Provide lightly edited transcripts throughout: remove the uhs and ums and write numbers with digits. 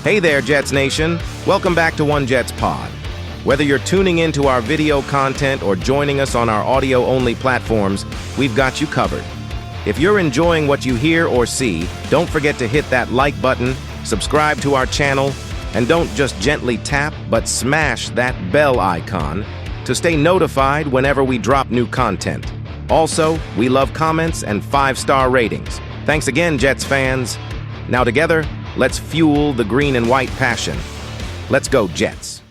Hey there, Jets Nation. Welcome back to One Jets Pod. Whether you're tuning into our video content or joining us on our audio-only platforms, we've got you covered. If you're enjoying what you hear or see, don't forget to hit that like button, subscribe to our channel, and don't just gently tap, but smash that bell icon to stay notified whenever we drop new content. Also, we love comments and 5-star ratings. Thanks again, Jets fans. Now together, let's fuel the green and white passion. Let's go, Jets.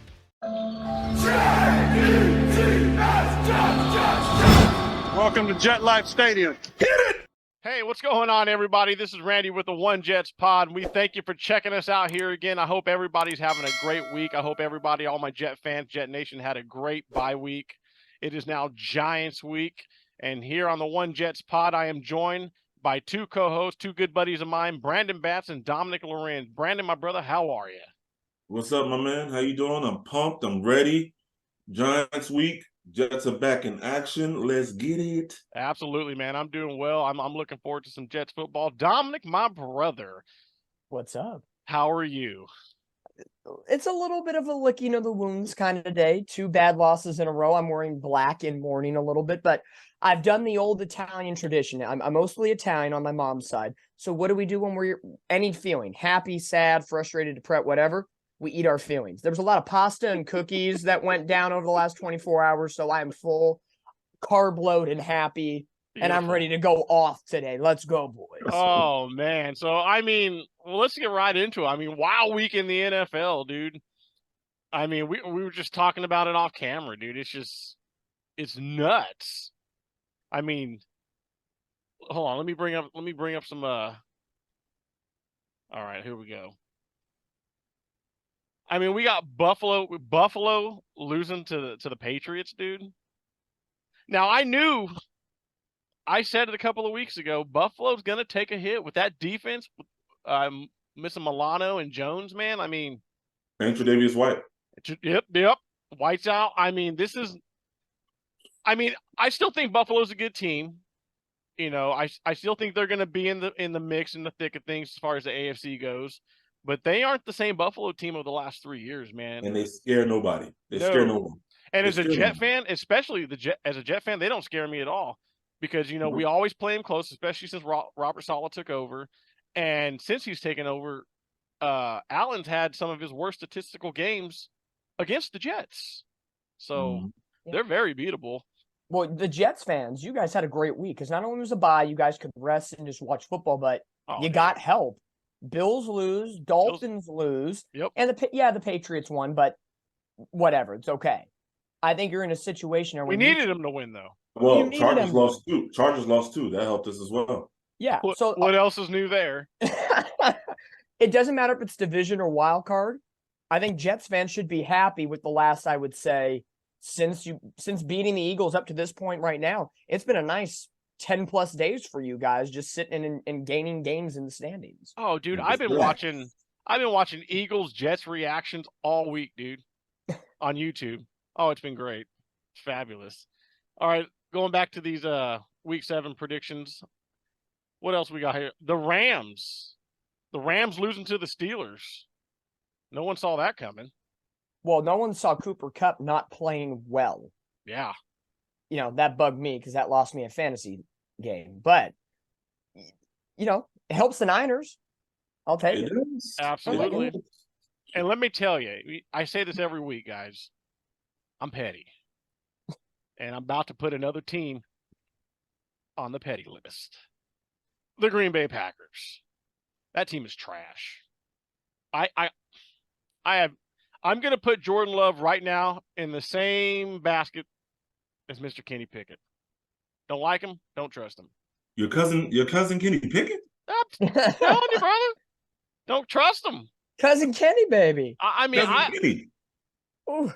Welcome to Jet Life Stadium. Hit it! Hey, what's going on, everybody? This is Randy with the One Jets Pod. We thank you for checking us out here again. I hope everybody's having a great week. I hope everybody, all my Jet fans, Jet Nation, had a great bye week. It is now Giants week. And here on the One Jets Pod, I am joined by two co-hosts, two good buddies of mine, Brandon Batts and Dominic Lorenz. Brandon, my brother, how are you? What's up, my man? How you doing? I'm pumped. I'm ready. Giants week. Jets are back in action. Let's get it. Absolutely, man. I'm doing well. I'm looking forward to some Jets football. Dominic, my brother. What's up? How are you? It's a little bit of a licking of the wounds kind of day. 2 bad losses in a row. I'm wearing black in mourning a little bit, but I've done the old Italian tradition. I'm mostly Italian on my mom's side. So what do we do when we're any feeling? Happy, sad, frustrated, depressed, whatever. We eat our feelings. There was a lot of pasta and cookies that went down over the last 24 hours, so I am full, carb load and happy, and I'm ready to go off today. Let's go, boys. Oh, man. So, I mean, well, let's get right into it. I mean, wild week in the NFL, dude. I mean, we were just talking about it off camera, dude. It's nuts. I mean, hold on. Let me bring up some, all right, here we go. I mean, we got Buffalo losing to the Patriots, dude. Now, I said it a couple of weeks ago, Buffalo's going to take a hit with that defense, missing Milano and Jones, man. I mean, And Tre'Davious White. Yep. White's out. I mean, I still think Buffalo's a good team. You know, I still think they're going to be in the mix, in the thick of things as far as the AFC goes. But they aren't the same Buffalo team of the last 3 years, man. And they scare nobody. Scare no one. And as a Jet fan, especially as a Jet fan, they don't scare me at all. Because, you know, we always play them close, especially since Robert Saleh took over. And since he's taken over, Allen's had some of his worst statistical games against the Jets. So they're very beatable. Well, the Jets fans, you guys had a great week because not only was a bye, you guys could rest and just watch football, but you got help. Bills lose, Dolphins lose, and the Patriots won, but whatever, it's okay. I think you're in a situation where we needed them to win, though. Well, Chargers lost too. That helped us as well. Yeah. So what else is new there? It doesn't matter if it's division or wild card. I think Jets fans should be happy with the last, I would say, since beating the Eagles up to this point right now. It's been a nice 10-plus days for you guys just sitting and gaining games in the standings. Oh, dude, I've been watching Eagles Jets reactions all week, dude, on YouTube. Oh, it's been great. It's fabulous. All right, going back to these week 7 predictions. What else we got here? The Rams losing to the Steelers. No one saw that coming. Well, no one saw Cooper Kupp not playing well. Yeah. You know, that bugged me because that lost me a fantasy game. But, you know, it helps the Niners. I'll take it. Absolutely. And let me tell you, I say this every week, guys. I'm petty. And I'm about to put another team on the petty list. The Green Bay Packers. That team is trash. I'm going to put Jordan Love right now in the same basket as Mr. Kenny Pickett. Don't like him, don't trust him. Your cousin Kenny Pickett? I'm telling you, brother. Don't trust him. Cousin Kenny, baby. Ooh.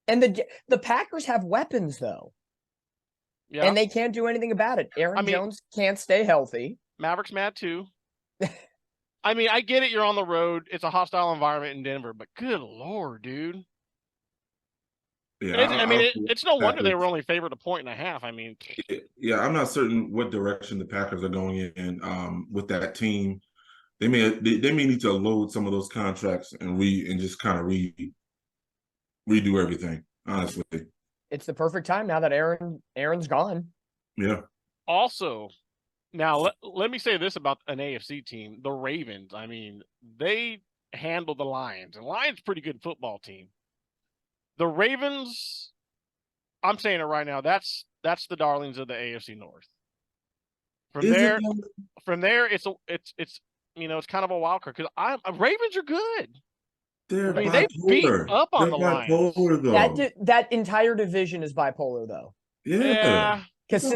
And the Packers have weapons, though. Yeah. And they can't do anything about it. Aaron Jones can't stay healthy. Maverick's mad, too. I mean, I get it. You're on the road. It's a hostile environment in Denver. But good Lord, dude. Yeah, it's no wonder they were only favored 1.5. I mean, yeah, I'm not certain what direction the Packers are going in with that team. They may need to load some of those contracts and just kind of redo everything. Honestly, It's the perfect time now that Aaron's gone. yeah. Also, now let me say this about an AFC team, the Ravens. I mean, they handle the Lions, and Lions pretty good football team. The Ravens, I'm saying it right now, that's the darlings of the AFC North. From there, it's kind of a wild card because Ravens are good. They're I mean, they beat up on the Lions. though. That entire division is bipolar though. Yeah. Because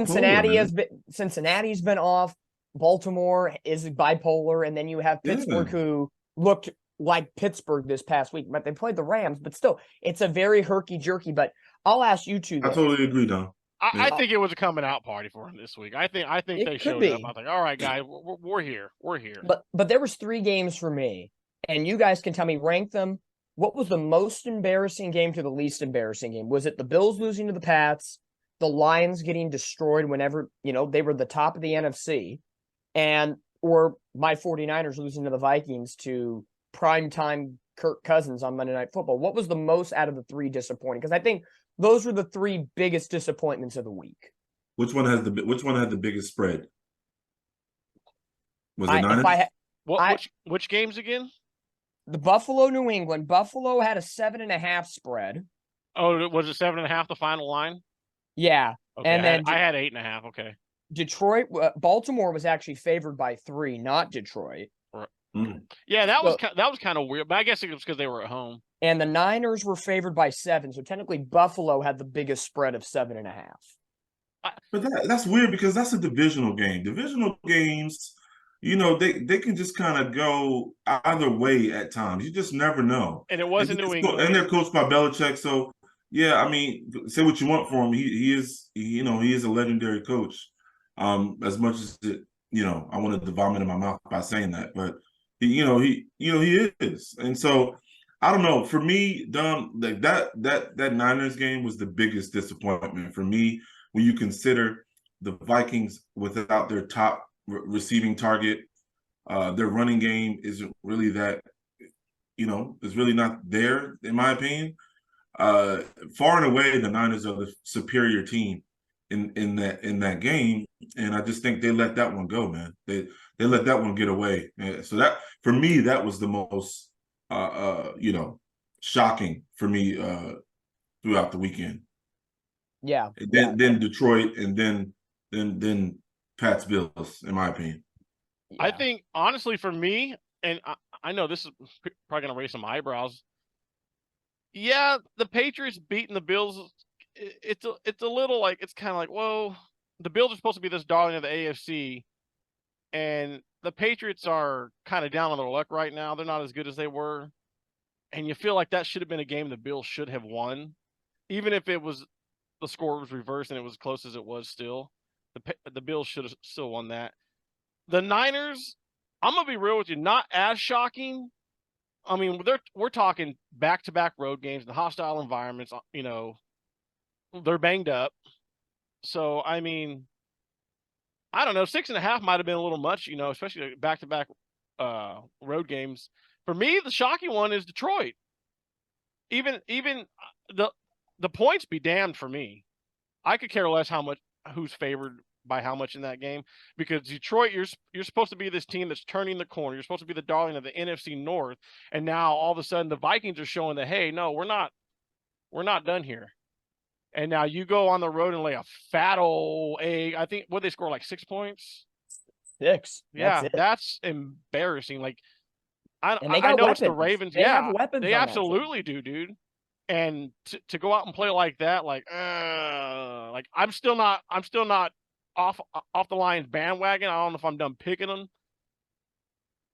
Cincinnati's been off. Baltimore is bipolar, and then you have Pittsburgh, who looked like Pittsburgh this past week, but they played the Rams. But still, it's a very herky-jerky. But I'll ask you two. I totally agree, Don. I think it was a coming out party for him this week. I think they showed up. I was like, all right, guys, we're here. We're here. But there was 3 games for me, and you guys can tell me, rank them. What was the most embarrassing game to the least embarrassing game? Was it the Bills losing to the Pats, the Lions getting destroyed whenever, they were the top of the NFC, or my 49ers losing to the Vikings to primetime Kirk Cousins on Monday Night Football? What was the most out of the 3 disappointing? Because I think those were the 3 biggest disappointments of the week. Which one had the biggest spread? Was it Niners? Which games again? The Buffalo, New England. Buffalo had a 7.5 spread. Oh, was it 7.5 the final line? Yeah. Okay, and then I had 8.5. Okay. Detroit, Baltimore was actually favored by 3, not Detroit. Right. Yeah, that was kind of weird, but I guess it was because they were at home. And the Niners were favored by 7, so technically Buffalo had the biggest spread of 7.5. But that's weird because that's a divisional game. Divisional games, they can just kind of go either way at times. You just never know. And it wasn't New England. And they're coached by Belichick, so yeah, I mean, say what you want for him. He is a legendary coach. As much as I wanted to vomit in my mouth by saying that, but he is. And so I don't know. For me, Dom, like that Niners game was the biggest disappointment for me when you consider the Vikings without their top receiving target. Their running game isn't really that, is really not there, in my opinion. Far and away, the Niners are the superior team in that game, and I just think they let that one go, man. They let that one get away. So that, for me, that was the most shocking for me throughout the weekend. Yeah. Then Detroit, and then Pats Bills, in my opinion. Yeah. I think honestly for me, and I know this is probably gonna raise some eyebrows. Yeah, the Patriots beating the Bills, it's a little like, it's kind of like, whoa, the Bills are supposed to be this darling of the AFC, and the Patriots are kind of down on their luck right now. They're not as good as they were, and you feel like that should have been a game the Bills should have won, even if the score was reversed and it was as close as it was. Still, the Bills should have still won that. The Niners, I'm gonna be real with you, not as shocking. I mean, we're talking back-to-back road games in hostile environments. They're banged up. So, I mean, I don't know. 6.5 might have been a little much, especially back-to-back road games. For me, the shocking one is Detroit. Even the points be damned for me. I could care less who's favored by how much in that game, because Detroit, you're supposed to be this team that's turning the corner. You're supposed to be the darling of the NFC North, and now all of a sudden the Vikings are showing that, hey, no, we're not done here. And now you go on the road and lay a fat old egg. I think they score like 6 points. 6. Yeah, that's embarrassing. Like I know weapons. It's the Ravens. They have weapons. They absolutely do, dude. And to go out and play like that, like I'm still not off the Lions bandwagon. I don't know if I'm done picking them.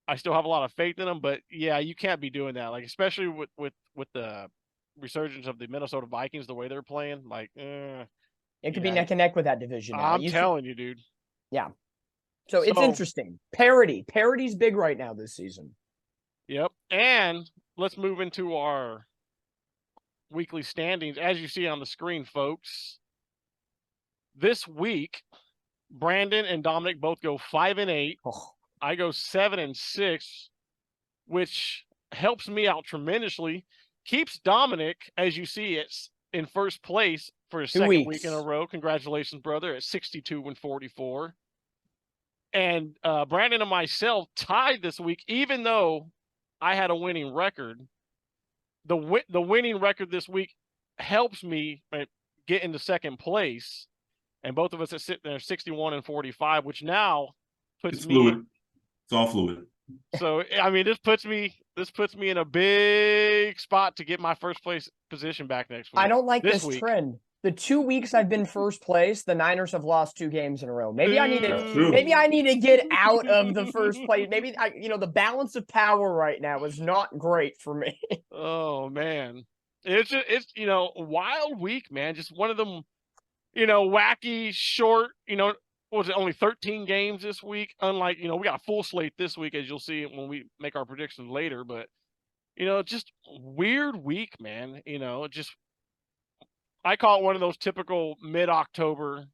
I still have a lot of faith in them, but yeah, you can't be doing that. Like, especially with the resurgence of the Minnesota Vikings, the way they're playing, like it could be neck and neck with that division now. I'm telling you, dude. Yeah. So it's interesting. Parity's big right now this season. Yep. And let's move into our weekly standings. As you see on the screen, folks, this week Brandon and Dominic both go 5-8. Oh. I go 7-6, which helps me out tremendously. Keeps Dominic, as you see, it's in first place for his 2 second week weeks. in a row. Congratulations, brother, at 62-44. And Brandon and myself tied this week, even though I had a winning record. The winning record this week helps me get into second place, and both of us are sitting there 61-45, which now puts It's me. fluid. It's all fluid. So I mean, this puts me in a big spot to get my first place position back next week. I don't like this week. trend. The 2 weeks I've been first place, the Niners have lost 2 games in a row. Maybe I need That's true. to get out of the first place. Maybe the balance of power right now is not great for me. Oh man, it's a wild week, man. Just one of them, wacky, short. Was it only 13 games this week? Unlike we got a full slate this week, as you'll see when we make our predictions later. But just weird week, man. Just. I call it one of those typical mid-October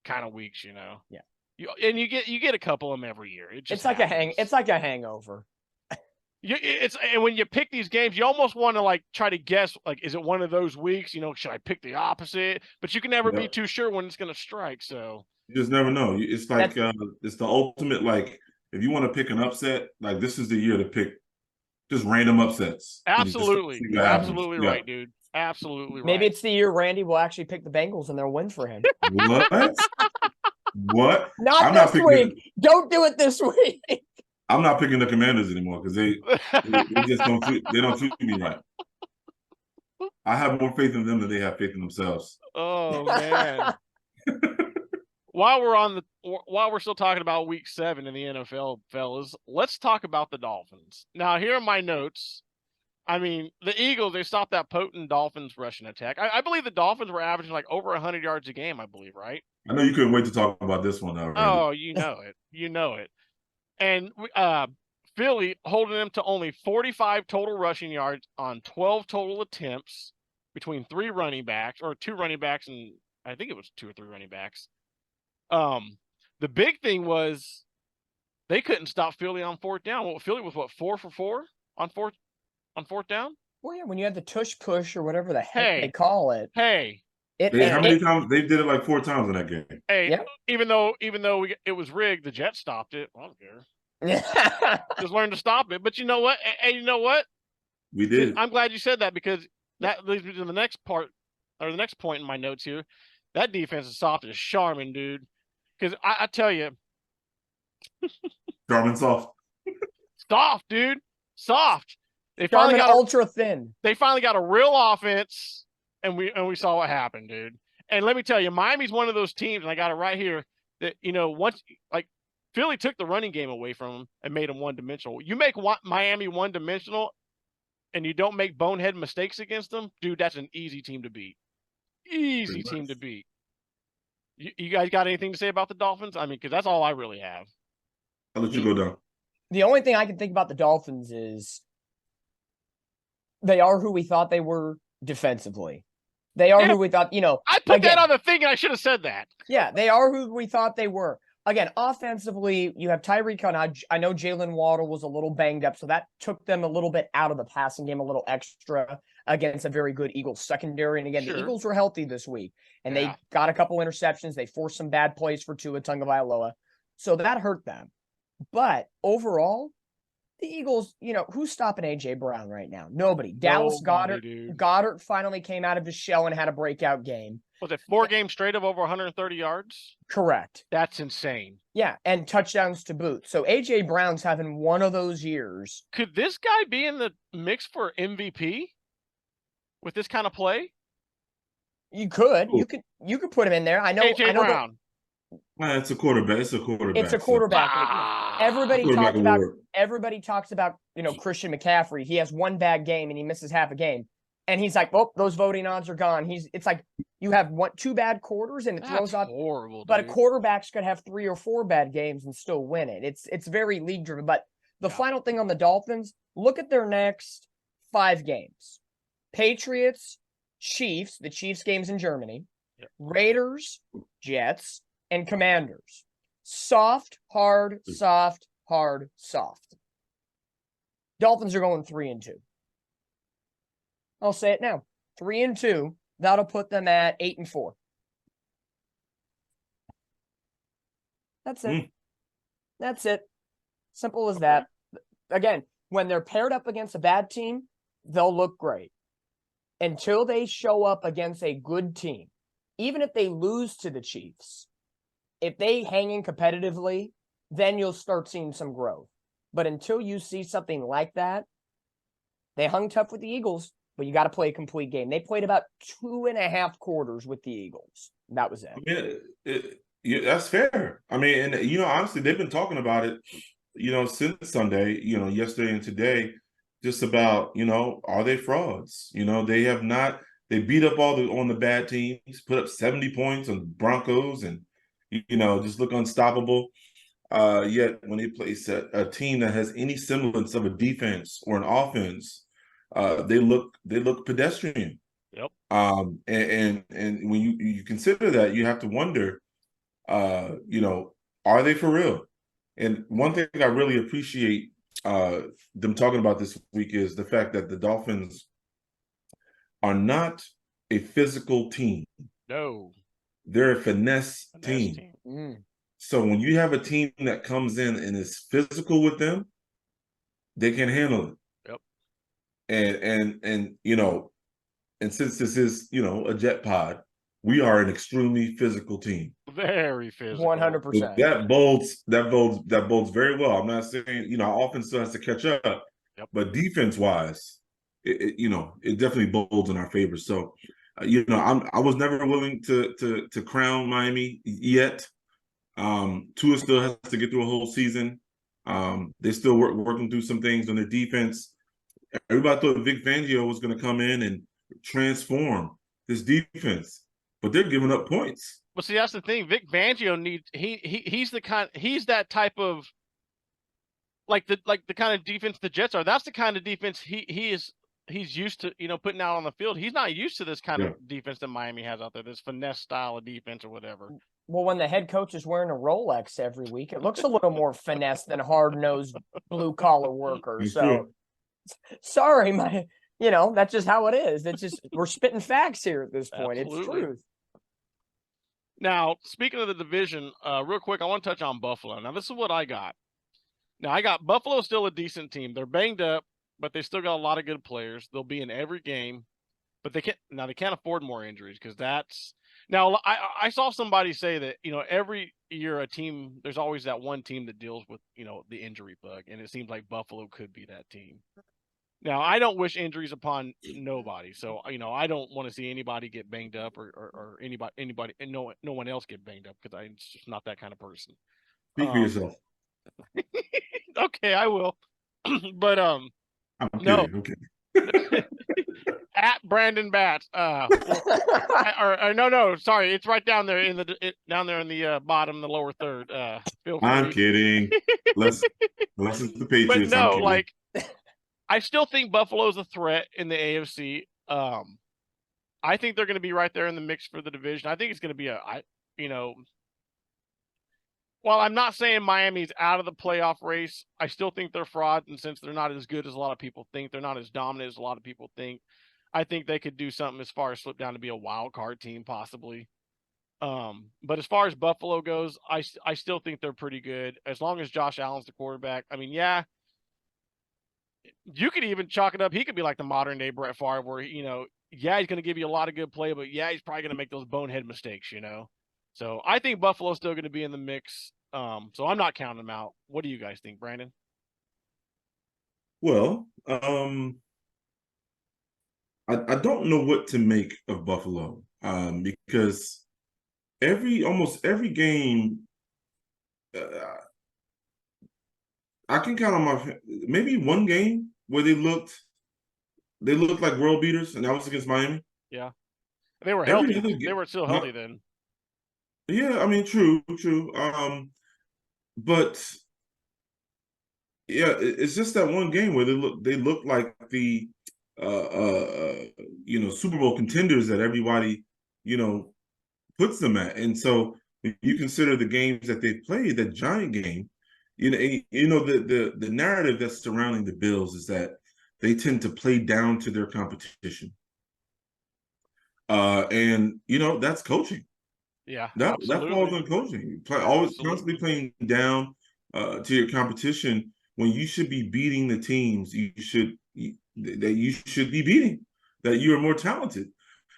kind of weeks, Yeah. You get a couple of them every year. It's like a hangover. And when you pick these games, you almost want to try to guess, is it one of those weeks? Should I pick the opposite? But you can never be too sure when it's going to strike. So you just never know. It's like it's the ultimate. If you want to pick an upset, this is the year to pick just random upsets. Absolutely, you're absolutely right, dude. Absolutely right. Maybe it's the year Randy will actually pick the Bengals and they'll win for him. What? What? Not this week. Don't do it this week. I'm not picking the Commanders anymore because they just don't treat me right. I have more faith in them than they have faith in themselves. Oh man. While we're still talking about week 7 in the NFL, fellas, let's talk about the Dolphins. Now, here are my notes. I mean, the Eagles, they stopped that potent Dolphins rushing attack. I believe the Dolphins were averaging over 100 yards a game, I believe, right? I know you couldn't wait to talk about this one already. Oh, you know it. You know it. And Philly holding them to only 45 total rushing yards on 12 total attempts between 3 running backs, or 2 running backs, and I think it was 2 or 3 running backs. The big thing was they couldn't stop Philly on fourth down. Well, Philly was 4 for 4 on fourth down? Well, yeah, when you had the tush push or whatever the heck they call it. Hey. How many times? They did it 4 times in that game. Hey, yeah. even though it was rigged, the Jets stopped it. I don't care. Just learn to stop it. But you know what? Hey, you know what? We did. I'm glad you said that, because that leads me to the next part, or the next point in my notes here. That defense is soft as Charmin, dude. Because I tell you. Charmin soft. Soft, dude. Soft. They finally got ultra thin. They finally got a real offense, and we saw what happened, dude. And let me tell you, Miami's one of those teams, and I got it right here, that once Philly took the running game away from them and made them one-dimensional. You make Miami one-dimensional, and you don't make bonehead mistakes against them, dude. That's an easy team to beat. Easy team to beat. You guys got anything to say about the Dolphins? I mean, because that's all I really have. I'll let you go down. The only thing I can think about the Dolphins is they are who we thought they were defensively. They are who we thought, I put that on the thing, and I should have said that. Yeah, they are who we thought they were. Again, offensively, you have Tyreek Hill. I know Jalen Waddle was a little banged up, so that took them a little bit out of the passing game, a little extra against a very good Eagles secondary. And again, the Eagles were healthy this week, and they got a couple interceptions. They forced some bad plays for Tua Tagovailoa, so that hurt them. But overall, the Eagles, who's stopping A.J. Brown right now? Nobody. Dallas Goedert. Dude. Goddard finally came out of his shell and had a breakout game. Was it 4 games straight of over 130 yards? Correct. That's insane. Yeah, and touchdowns to boot. So A.J. Brown's having one of those years. Could this guy be in the mix for MVP with this kind of play? You could. Ooh. You could put him in there. I know. A.J. Brown. It's a quarterback. It's a quarterback. Everybody talks about, Christian McCaffrey. He has one bad game and he misses half a game. And he's like, oh, those voting odds are gone. It's like you have 2 bad quarters and it throws off. Horrible. But a quarterback's could have 3 or 4 bad games and still win it. It's very league driven. But the final thing on the Dolphins, look at their next 5 games. Patriots, Chiefs, the Chiefs games in Germany, Raiders, Jets, and Commanders. soft, hard, soft, hard, soft. Dolphins are going 3-2. I'll say it now. 3-2. That'll put them at 8-4. That's it. That's it. Simple as that. Again, when they're paired up against a bad team, they'll look great. Until they show up against a good team, even if they lose to the Chiefs, if they hang in competitively, then you'll start seeing some growth. But until you see something like that, they hung tough with the Eagles, but you got to play a complete game. They played about 2.5 quarters with the Eagles. That was it. Yeah, that's fair. I mean, and honestly, they've been talking about it, since Sunday, yesterday and today, just about, are they frauds? They have not. They beat up on the bad teams, put up 70 points on Broncos, and just look unstoppable. Yet when they place a team that has any semblance of a defense or an offense, they look pedestrian. Yep. And when you consider that, you have to wonder, are they for real? And one thing I really appreciate them talking about this week is the fact that the Dolphins are not a physical team. No. They're a finesse team. So when you have a team that comes in and is physical with them, they can handle it. Yep. And since this is, a jet pod, we are an extremely physical team. Very physical. 100%. That bodes very well. I'm not saying, our offense still has to catch up, but defense-wise, it definitely bodes in our favor. So, I was never willing to crown Miami yet. Tua still has to get through a whole season. They're still working through some things on their defense. Everybody thought Vic Fangio was going to come in and transform this defense, but they're giving up points. Well, see, that's the thing. Vic Fangio needs he's that type of like the kind of defense the Jets are. That's the kind of defense he's used to, putting out on the field. He's not used to this kind of defense that Miami has out there, this finesse style of defense or whatever. Well, when the head coach is wearing a Rolex every week, it looks a little more finesse than hard-nosed blue-collar worker. So, sorry, that's just how it is. It's just we're spitting facts here at this point. Absolutely. It's truth. Now, speaking of the division, real quick, I want to touch on Buffalo. Now, this is what I got. Now, I got Buffalo still a decent team. They're banged up, but they still got a lot of good players. They'll be in every game, but they can't afford more injuries because that's. Now, I saw somebody say that, every year there's always that one team that deals with, the injury bug, and it seems like Buffalo could be that team. Now, I don't wish injuries upon nobody, so, I don't want to see anybody get banged up or anybody and no one else get banged up because I'm just not that kind of person. Speak for yourself. Okay, I will. But, I'm kidding. no. Okay. At Brandon Batts, no, sorry, it's right down there in the bottom, the lower third. Feel free. I'm kidding. Unless it's the Patriots. But no, I still think Buffalo's a threat in the AFC. I think they're going to be right there in the mix for the division. I think it's going to be while I'm not saying Miami's out of the playoff race, I still think they're frauds, and since they're not as good as a lot of people think, they're not as dominant as a lot of people think. I think they could do something as far as slip down to be a wild card team, possibly. But as far as Buffalo goes, I still think they're pretty good as long as Josh Allen's the quarterback. I mean, yeah, you could even chalk it up. He could be like the modern day Brett Favre, where he's going to give you a lot of good play, but he's probably going to make those bonehead mistakes. So I think Buffalo's still going to be in the mix. So I'm not counting them out. What do you guys think, Brandon? Well, I don't know what to make of Buffalo because almost every game I can count on maybe one game where they looked like world beaters, and that was against Miami. Yeah, they were healthy. They were still healthy then. Yeah, I mean, true. But yeah, it's just that one game where they look like the Super Bowl contenders that everybody puts them at. And so if you consider the games that they played, that Giant game, the narrative that's surrounding the Bills is that they tend to play down to their competition. And that's coaching. Yeah, That absolutely. falls on coaching. Always constantly playing down to your competition when you should be beating the teams that you should be beating, that you are more talented.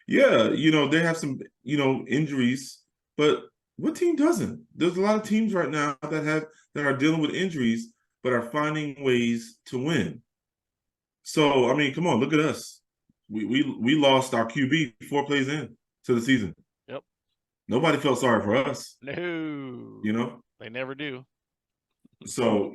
Yeah, they have some injuries, but what team doesn't? There's a lot of teams right now that are dealing with injuries but are finding ways to win. So I mean, come on, look at us. We lost our QB 4 plays in to the season. Yep. Nobody felt sorry for us. No. They never do. So,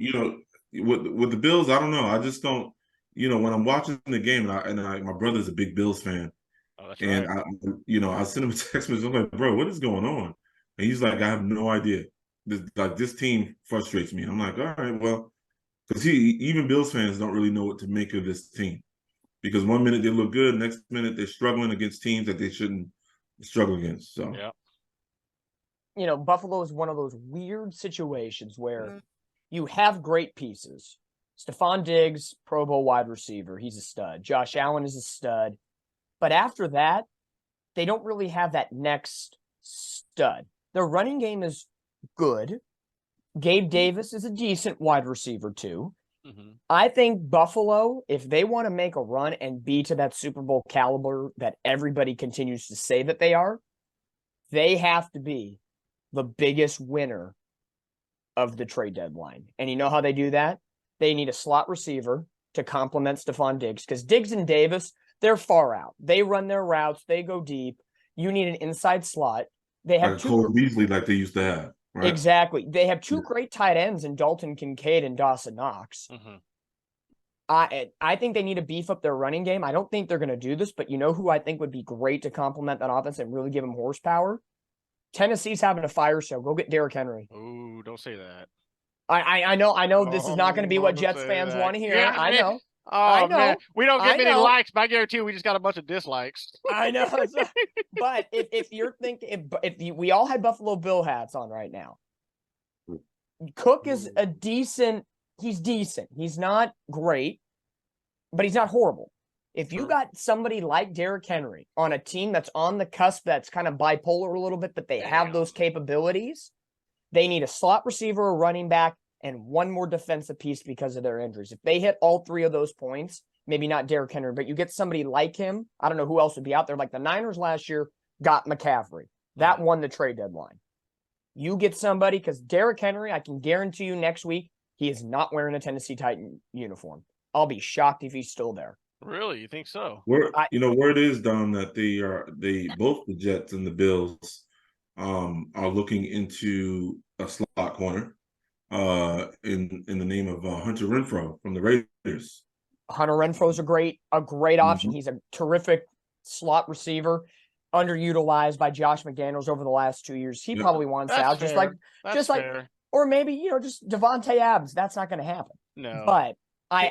with the Bills, I don't know. I just don't, when I'm watching the game and my brother's a big Bills fan. Oh, that's and right. I sent him a text message. I'm like, bro, what is going on? And he's like, I have no idea. This team frustrates me. I'm like, all right, well, because even Bills fans don't really know what to make of this team. Because one minute they look good, next minute they're struggling against teams that they shouldn't struggle against. So yeah. Buffalo is one of those weird situations where you have great pieces. Stephon Diggs, Pro Bowl wide receiver, he's a stud. Josh Allen is a stud. But after that, they don't really have that next stud. Their running game is good. Gabe Davis is a decent wide receiver too. Mm-hmm. I think Buffalo, if they want to make a run and be to that Super Bowl caliber that everybody continues to say that they are, they have to be the biggest winner of the trade deadline. And you know how they do that? They need a slot receiver to complement Stephon Diggs, because Diggs and Davis, they're far out. They run their routes. They go deep. You need an inside slot. They have like Cole Beasley, like they used to have. Right? Exactly. They have 2 great tight ends in Dalton Kincaid and Dawson Knox. Mm-hmm. I think they need to beef up their running game. I don't think they're going to do this, but you know who I think would be great to complement that offense and really give them horsepower? Tennessee's having a fire show. Go get Derrick Henry. Ooh, don't say that. I know this is not going to be what Jets fans want to hear. Yeah, I know. Oh, I know. man. We don't get many know. likes, but I guarantee we just got a bunch of dislikes. I know. But if you're thinking, we all had Buffalo Bill hats on right now. Cook is he's decent. He's not great, but he's not horrible. If you got somebody like Derrick Henry on a team that's on the cusp, that's kind of bipolar a little bit, but they have those capabilities, they need a slot receiver, a running back, and one more defensive piece because of their injuries. If they hit all 3 of those points, maybe not Derrick Henry, but you get somebody like him, I don't know who else would be out there. Like the Niners last year got McCaffrey. That won the trade deadline. You get somebody, because Derrick Henry, I can guarantee you next week, he is not wearing a Tennessee Titan uniform. I'll be shocked if he's still there. Really? You think so? Where it is, Dom, that they both the Jets and the Bills are looking into a slot corner in the name of Hunter Renfrow from the Raiders. Hunter Renfro's a great option. He's a terrific slot receiver, underutilized by Josh McDaniels over the last 2 years. He probably wants out, fair. Or maybe just Devontae Adams. That's not going to happen. No, but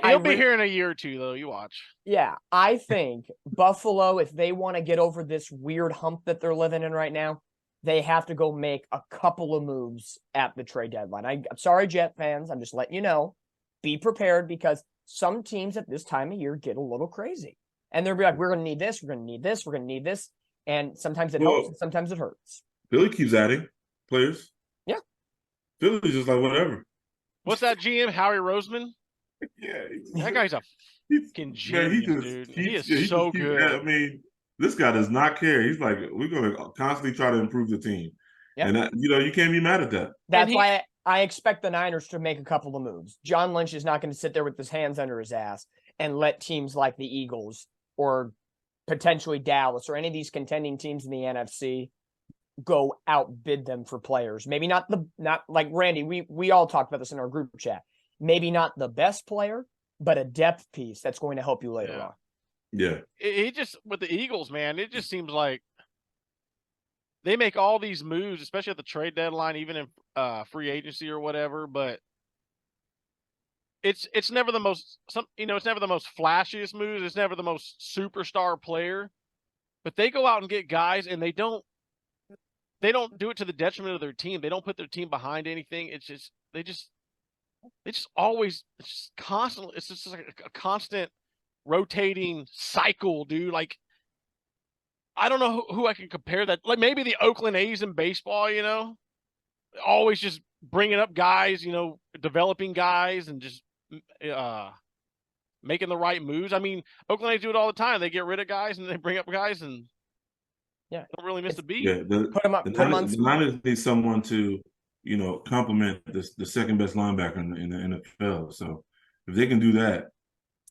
he'll be here in a year or two, though. You watch. Yeah, I think Buffalo, if they want to get over this weird hump that they're living in right now, they have to go make a couple of moves at the trade deadline. I'm sorry, Jet fans. I'm just letting you know. Be prepared, because some teams at this time of year get a little crazy. And they'll be like, we're going to need this, we're going to need this, we're going to need this. And sometimes it helps, and sometimes it hurts. Philly keeps adding players. Yeah. Philly's just like, whatever. What's that GM, Howie Roseman? Yeah. That guy's a fucking genius, dude. He is so good. I mean, this guy does not care. He's like, we're going to constantly try to improve the team. Yep. And, you can't be mad at that. That's why I expect the Niners to make a couple of moves. John Lynch is not going to sit there with his hands under his ass and let teams like the Eagles or potentially Dallas or any of these contending teams in the NFC go outbid them for players. Maybe not like Randy, we all talked about this in our group chat. Maybe not the best player, but a depth piece that's going to help you later on. Yeah. It just, with the Eagles, man, it just seems like they make all these moves, especially at the trade deadline, even in free agency or whatever, but it's never the most, it's never the most flashiest moves. It's never the most superstar player, but they go out and get guys, and they don't they don't do it to the detriment of their team. They don't put their team behind anything. It's just they just always, it's just constantly, it's just like a constant rotating cycle, dude. Like, I don't know who I can compare that. Like maybe the Oakland A's in baseball, always just bringing up guys, developing guys and just making the right moves. I mean, Oakland A's do it all the time. They get rid of guys and they bring up guys and don't really miss a beat. Yeah, Put them up. the Niners need someone to, complement the second best linebacker in the NFL. So if they can do that,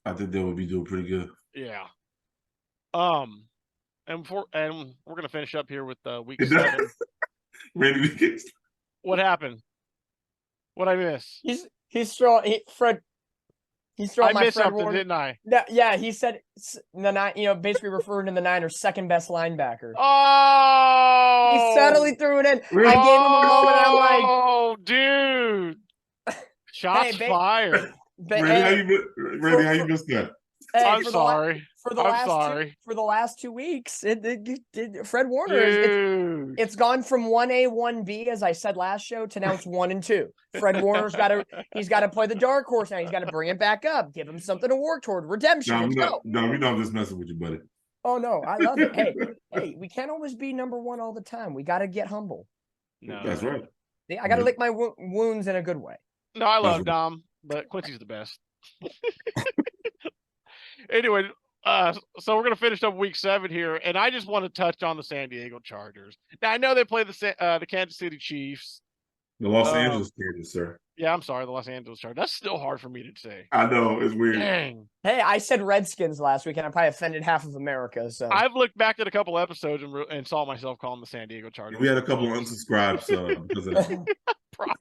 I think they would be doing pretty good. Yeah. And we're gonna finish up here with week 7. Randy, What happened? What I miss? He's throwing Fred. He's throwing I my missed Fred something, Warner. didn't I? Yeah, he said basically referring to the Niners' second best linebacker. Oh, He subtly threw it in. I gave him a moment. And I'm like, oh, dude, shots fired. Randy, how you missed that? Hey, I'm sorry. For the last 2 weeks, Fred Warner Dude. it's gone from 1A, 1B, as I said last show, to now it's 1 and 2. Fred Warner's got to play the dark horse now. He's got to bring it back up, give him something to work toward. Redemption. No, Let's go. I'm just messing with you, buddy. Oh no, I love it. Hey, we can't always be number 1 all the time. We got to get humble. No, That's right. I got to lick my wounds in a good way. No, I love Dom, but Quincy's the best. Anyway, so we're gonna finish up week 7 here, and I just want to touch on the San Diego Chargers. Now I know they play the Kansas City Chiefs. The Los Angeles Chargers, sir. Yeah, I'm sorry, the Los Angeles Chargers. That's still hard for me to say. I know, it's weird. Dang. Hey, I said Redskins last week, and I probably offended half of America. So I've looked back at a couple episodes and saw myself calling the San Diego Chargers. We had a couple of unsubscribes because of that.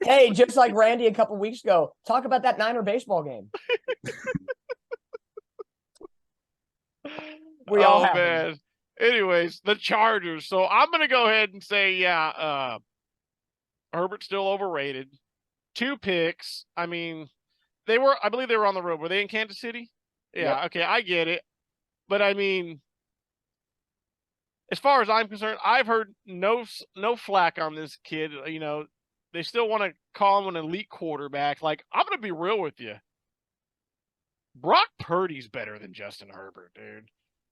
Hey, just like Randy a couple weeks ago, talk about that Niner baseball game. We all have them. Anyways, the Chargers. So I'm gonna go ahead and say, Herbert's still overrated. 2 picks. I mean, I believe they were on the road. Were they in Kansas City? Yeah. Yep. Okay, I get it. But I mean, as far as I'm concerned, I've heard no flack on this kid. They still want to call him an elite quarterback. Like, I'm gonna be real with you. Brock Purdy's better than Justin Herbert, dude.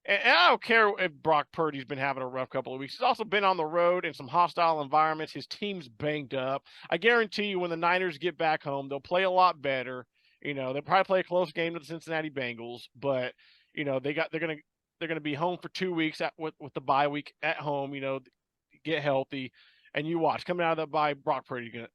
And I don't care if Brock Purdy's been having a rough couple of weeks. He's also been on the road in some hostile environments. His team's banged up. I guarantee you when the Niners get back home, they'll play a lot better. They'll probably play a close game to the Cincinnati Bengals, but they're gonna be home for 2 weeks with the bye week at home, get healthy. And you watch coming out of that bye, Brock Purdy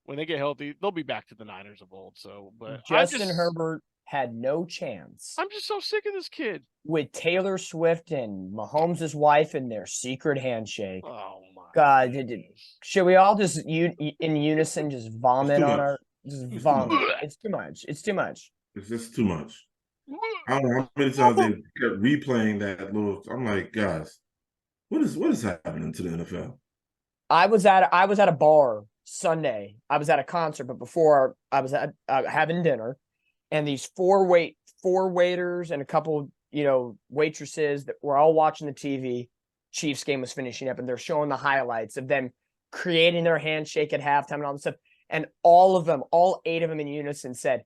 when they get healthy, they'll be back to the Niners of old. So, but Justin Herbert had no chance. I'm just so sick of this kid. With Taylor Swift and Mahomes' wife and their secret handshake. Oh my God! Should we all just in unison just vomit on our? Just vomit. It's too much. It's too much. It's just too much. I don't know how many times they kept replaying that little. I'm like, guys, what is happening to the NFL? I was at a bar Sunday. I was at a concert, but before I was at having dinner, and these four waiters and a couple waitresses that were all watching the TV. Chiefs game was finishing up, and they're showing the highlights of them creating their handshake at halftime and all this stuff. And all 8 of them in unison said,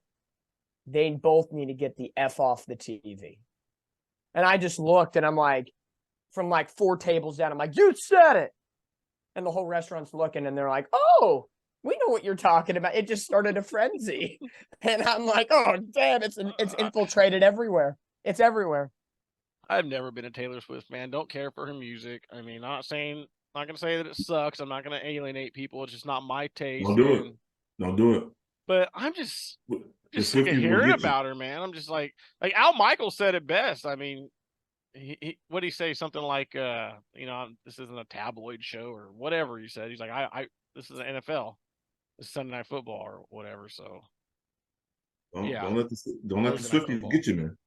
they both need to get the F off the TV. And I just looked, and I'm like, from like 4 tables down, I'm like, you said it. And the whole restaurant's looking, and they're like, oh, we know what you're talking about. It just started a frenzy. And I'm like, oh, damn, it's infiltrated everywhere. It's everywhere. I've never been a Taylor Swift fan. Don't care for her music. I mean, not going to say that it sucks. I'm not going to alienate people. It's just not my taste. Don't do it. But I'm just sick of hearing about her, man. I'm just like Al Michaels said it best. I mean, what did he say? Something like, this isn't a tabloid show or whatever he said. He's like, this is the NFL. This is Sunday Night Football or whatever. So, don't let the Swifties get you, man.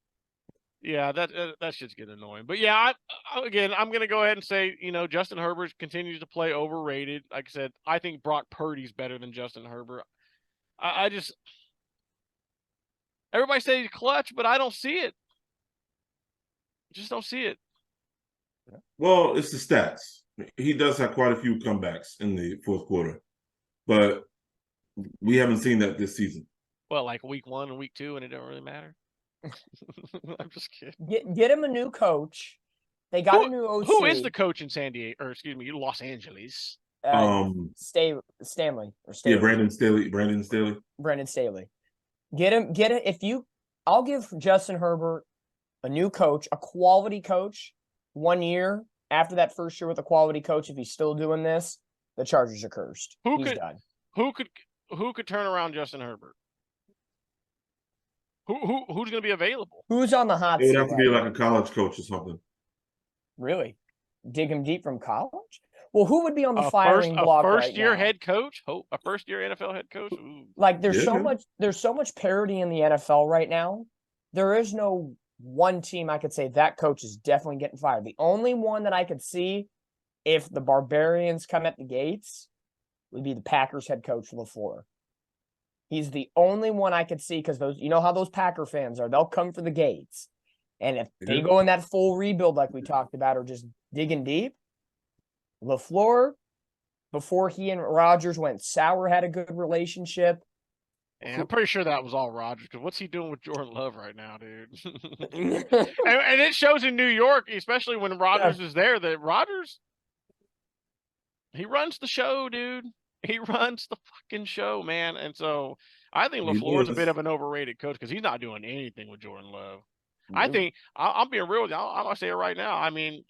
Yeah, that shit's getting annoying. But yeah, I'm going to go ahead and say, Justin Herbert continues to play overrated. Like I said, I think Brock Purdy's better than Justin Herbert. Everybody says he's clutch, but I don't see it. Just don't see it. Well, it's the stats. He does have quite a few comebacks in the fourth quarter, but we haven't seen that this season. Well, like week 1 and week 2, and it don't really matter. I'm just kidding. Get him a new coach. They got a new OC. Who is the coach in San Diego, or excuse me, Los Angeles? Stanley or Staley. Yeah, Brandon Staley. Brendan Staley. Get him. I'll give Justin Herbert a new coach, a quality coach, 1 year after that first year with a quality coach. If he's still doing this, the Chargers are cursed. He's done. Who could turn around Justin Herbert? Who's going to be available? Who's on the hot It seat? would have to be like a college coach or something. Really? Dig him deep from college? Well, who would be on the firing block right now? A first-year head coach? A first-year NFL head coach? Ooh. Like, there's so much parity in the NFL right now. There is no one team I could say that coach is definitely getting fired. The only one that I could see if the Barbarians come at the gates would be the Packers head coach, LaFleur. He's the only one I could see because you know how those Packer fans are. They'll come for the gates. And if they go in that full rebuild like we talked about or just digging deep, LaFleur, before he and Rodgers went sour, had a good relationship. And I'm pretty sure that was all Rodgers, because what's he doing with Jordan Love right now, dude? and it shows in New York, especially when Rodgers is there, that Rodgers, he runs the show, dude. He runs the fucking show, man. And so I think LaFleur's a bit of an overrated coach because he's not doing anything with Jordan Love. Mm-hmm. I think, I'm being real with you. I'm going to say it right now. I mean,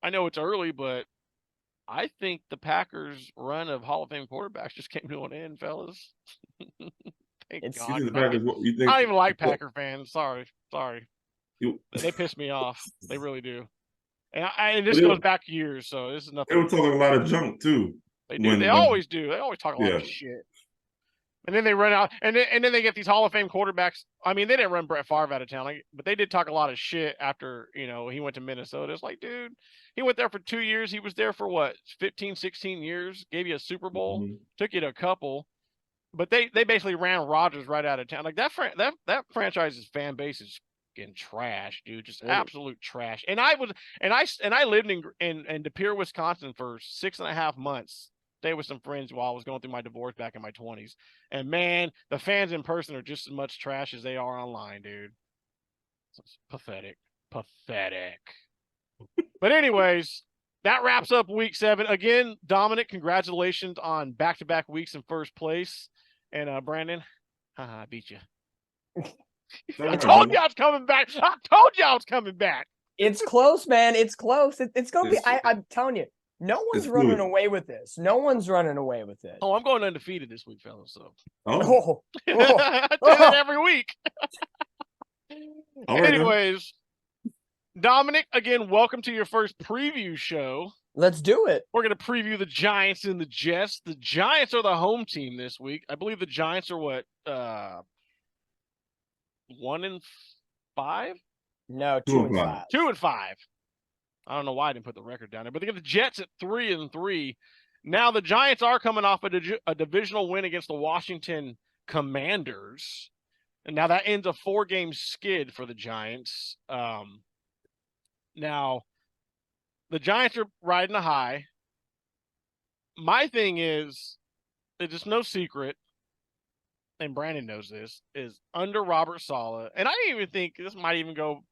I know it's early, but I think the Packers' run of Hall of Fame quarterbacks just came to an end, fellas. Thank God. I don't even like Packer fans. Sorry. They piss me off. They really do. And this goes back years, so this is nothing. They were talking a lot of junk, too. They do. They always do. They always talk a lot of shit. And then they run out, and then they get these Hall of Fame quarterbacks. I mean, they didn't run Brett Favre out of town, but they did talk a lot of shit after, he went to Minnesota. It's like, dude, he went there for 2 years. He was there for what, 15, 16 years, gave you a Super Bowl, took you to a couple. But they basically ran Rodgers right out of town. Like that franchise's fan base is fucking trash, dude. Just absolute trash. And I lived in De Pere, Wisconsin for 6.5 months. Stayed with some friends while I was going through my divorce back in my 20s. And man, the fans in person are just as much trash as they are online, dude. It's pathetic. But anyways, that wraps up week 7. Again, Dominic, congratulations on back-to-back weeks in first place. And Brandon, I beat you. I told you I was coming back. It's close, man. It's close. It's going to be, I'm telling you, no one's running away with this. No one's running away with it. Oh, I'm going undefeated this week, fellas. So. Oh. I do that every week. Anyways, Dominic, again, welcome to your first preview show. Let's do it. We're going to preview the Giants and the Jets. The Giants are the home team this week. I believe the Giants are what? 1-5? No, 2-5. 2-5. I don't know why I didn't put the record down there, but they get the Jets at 3-3. Now the Giants are coming off a divisional win against the Washington Commanders, and now that ends a 4-game skid for the Giants. Now the Giants are riding a high. My thing is, it's just no secret, and Brandon knows this, is under Robert Saleh, and I didn't even think this might even go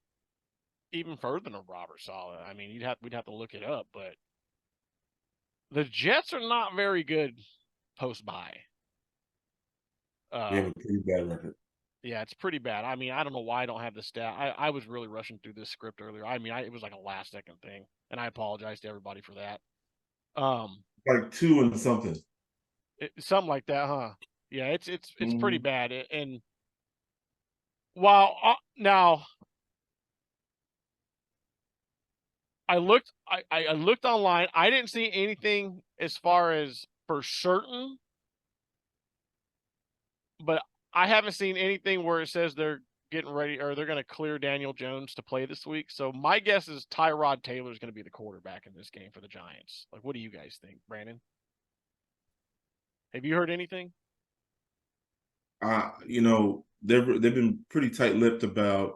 even further than Robert Saleh. I mean, we'd have to look it up, but the Jets are not very good post-bye. They have a pretty bad record. Yeah, it's pretty bad. I mean, I don't know why I don't have the stat. I was really rushing through this script earlier. I mean, it was like a last-second thing, and I apologize to everybody for that. Like 2 and something. Something like that, huh? Yeah, it's pretty bad. And while now I looked online, I didn't see anything as far as for certain, but I haven't seen anything where it says they're getting ready or they're going to clear Daniel Jones to play this week. So my guess is Tyrod Taylor is going to be the quarterback in this game for the Giants. Like, what do you guys think, Brandon? Have you heard anything? They've been pretty tight-lipped about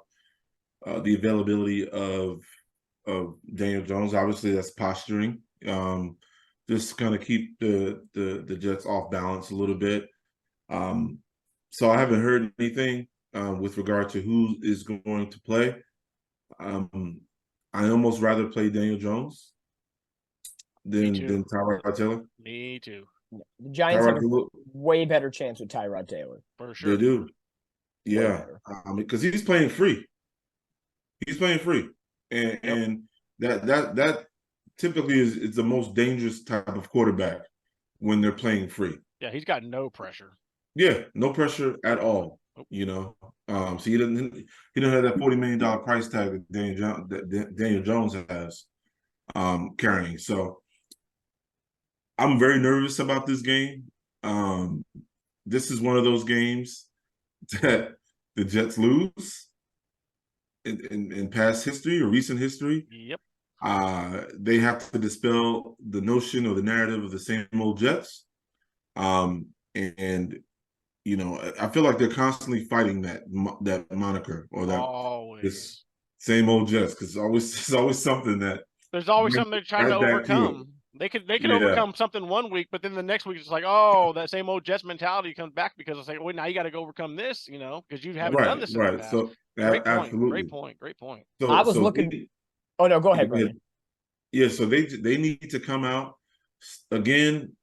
the availability of Daniel Jones. Obviously, that's posturing just kind of keep the Jets off balance a little bit. So I haven't heard anything with regard to who is going to play. I almost rather play Daniel Jones than Tyrod Taylor. Me too. The Giants Tyrod have a Taylor, way better chance with Tyrod Taylor. For sure. they do. Yeah, better. because he's playing free. He's playing free, and that typically is the most dangerous type of quarterback when they're playing free. Yeah, he's got no pressure. Yeah, no pressure at all. So he doesn't have that $40 million price tag that Daniel Jones has carrying. So I'm very nervous about this game. This is one of those games that the Jets lose in past history or recent history. Yep. They have to dispel the notion or the narrative of the same old Jets. And I feel like they're constantly fighting that moniker or that this same old Jets, because it's always something that there's always something they're trying to overcome. They could overcome something one week, but then the next week it's like, oh, that same old Jets mentality comes back because it's like, well, now you got to go overcome this, because you haven't done this in the past. So Great point. So, I was looking. Oh no, go ahead, Brandon. Yeah, so they need to come out again.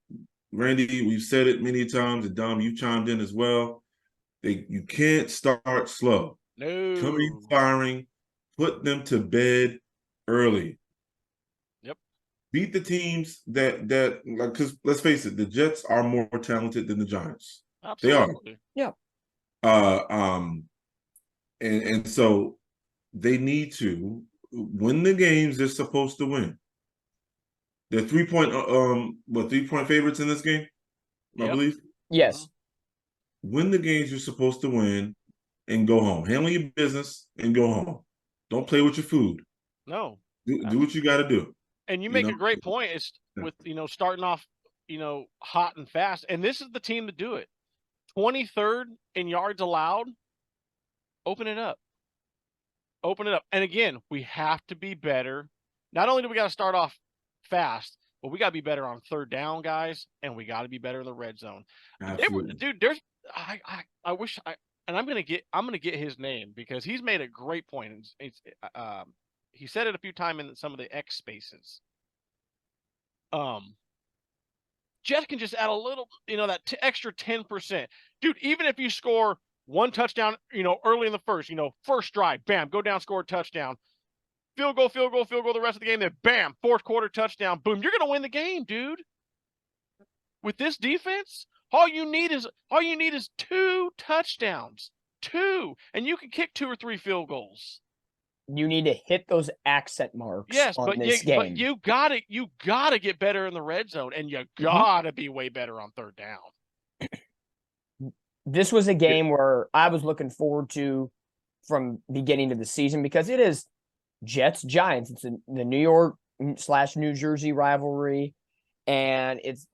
Randy, we've said it many times, and Dom, you chimed in as well. You can't start slow. No. Coming firing, put them to bed early. Yep. Beat the teams that because let's face it, the Jets are more talented than the Giants. Absolutely. They are. And so they need to win the games they're supposed to win. They're 3-point favorites in this game, I believe. Yes. Win the games you're supposed to win and go home. Handle your business and go home. Don't play with your food. No. Do what you got to do. And you make a great point. It's with starting off hot and fast, and this is the team to do it. 23rd in yards allowed. Open it up. And again, we have to be better. Not only do we got to start off fast, but we got to be better on third down, guys, and we got to be better in the red zone. I wish I'm gonna get his name because he's made a great point. He said it a few times in some of the X spaces. Jets can just add a little, that extra 10%, dude. Even if you score one touchdown, early in the first drive, bam, go down, score a touchdown. Field goal the rest of the game, then bam, fourth quarter touchdown, boom. You're gonna win the game, dude. With this defense, all you need is 2 touchdowns. 2, and you can kick 2 or 3 field goals. You need to hit those accent marks. Yes, on but this game. But you gotta get better in the red zone, and you gotta be way better on third down. This was a game where I was looking forward to from beginning of the season because it is Jets Giants. It's the New York / New Jersey rivalry, and it's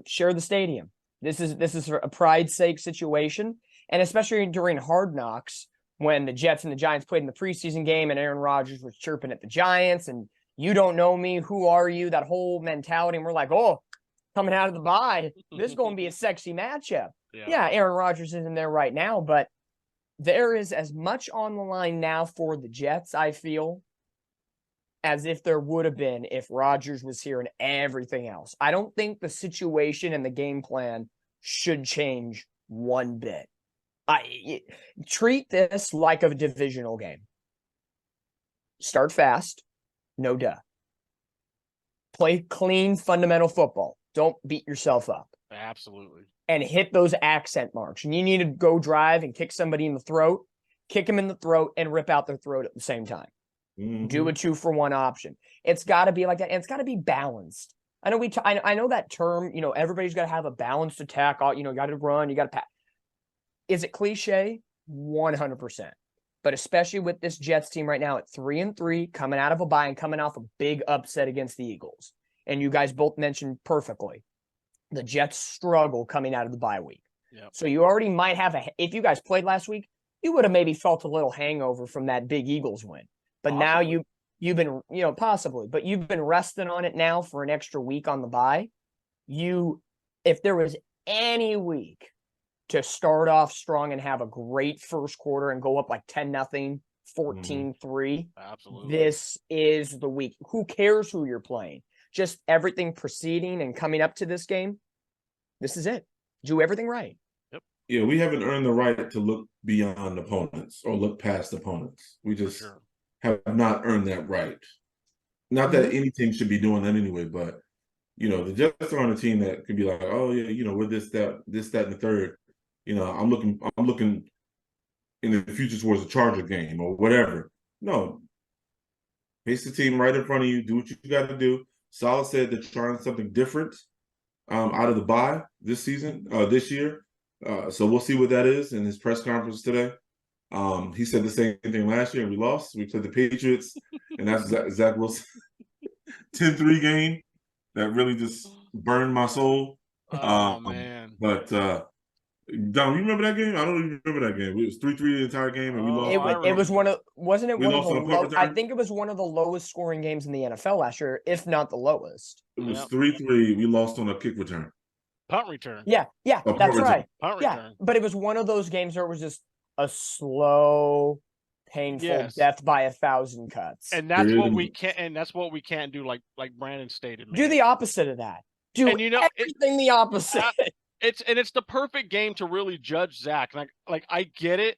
share the stadium. This is a pride's sake situation, and especially during Hard Knocks when the Jets and the Giants played in the preseason game and Aaron Rodgers was chirping at the Giants and you don't know me, who are you? That whole mentality, and we're like, oh, coming out of the bye, this is going to be a sexy matchup. Yeah, Aaron Rodgers isn't there right now, but there is as much on the line now for the Jets, I feel, as if there would have been if Rodgers was here and everything else. I don't think the situation and the game plan should change one bit. Treat this like a divisional game. Start fast, no duh. Play clean, fundamental football. Don't beat yourself up. Absolutely. And hit those accent marks. And you need to go drive and kick somebody in the throat, kick them in the throat, and rip out their throat at the same time. Mm-hmm. Do a 2-for-1 option. It's got to be like that, and it's got to be balanced. I know I know that term. Everybody's got to have a balanced attack. You got to run. You got to pass. Is it cliche? 100%. But especially with this Jets team right now at 3-3, coming out of a bye and coming off a big upset against the Eagles. And you guys both mentioned perfectly the Jets struggle coming out of the bye week. Yep. So you already might have if you guys played last week, you would have maybe felt a little hangover from that big Eagles win. But now You've been, possibly, but you've been resting on it now for an extra week on the bye. If there was any week to start off strong and have a great first quarter and go up like 10-0, 14-3, Absolutely. this is the week. Who cares who you're playing? Just everything preceding and coming up to this game. This is it. Do everything right. Yeah, we haven't earned the right to look beyond opponents or look past opponents. We just have not earned that right. Not that any team should be doing that anyway, but the Jets are on a team that could be like, oh yeah, we're this, that, and the third. I'm looking in the future towards a Charger game or whatever. No. Face the team right in front of you. Do what you got to do. Saleh said they're trying something different out of the bye this year. So we'll see what that is in his press conference today. He said the same thing last year, and we lost. We played the Patriots, and that's Zach Wilson 10-3 game that really just burned my soul. Oh man! But Don, you remember that game? I don't even remember that game. It was 3-3 the entire game, and we lost. It was wasn't it we one of lost the on punt return? I think it was one of the lowest scoring games in the NFL last year, if not the lowest. It was 3-3. We lost on a kick return. Punt return. Yeah, punt that's return. right. Punt Yeah, return. but it was one of those games where it was just a slow, painful death by 1,000 cuts. And that's what we can't. And that's what we can't do. Like Brandon stated. Man. Do the opposite of that. Do and everything the opposite. It's the perfect game to really judge Zach. Like I get it.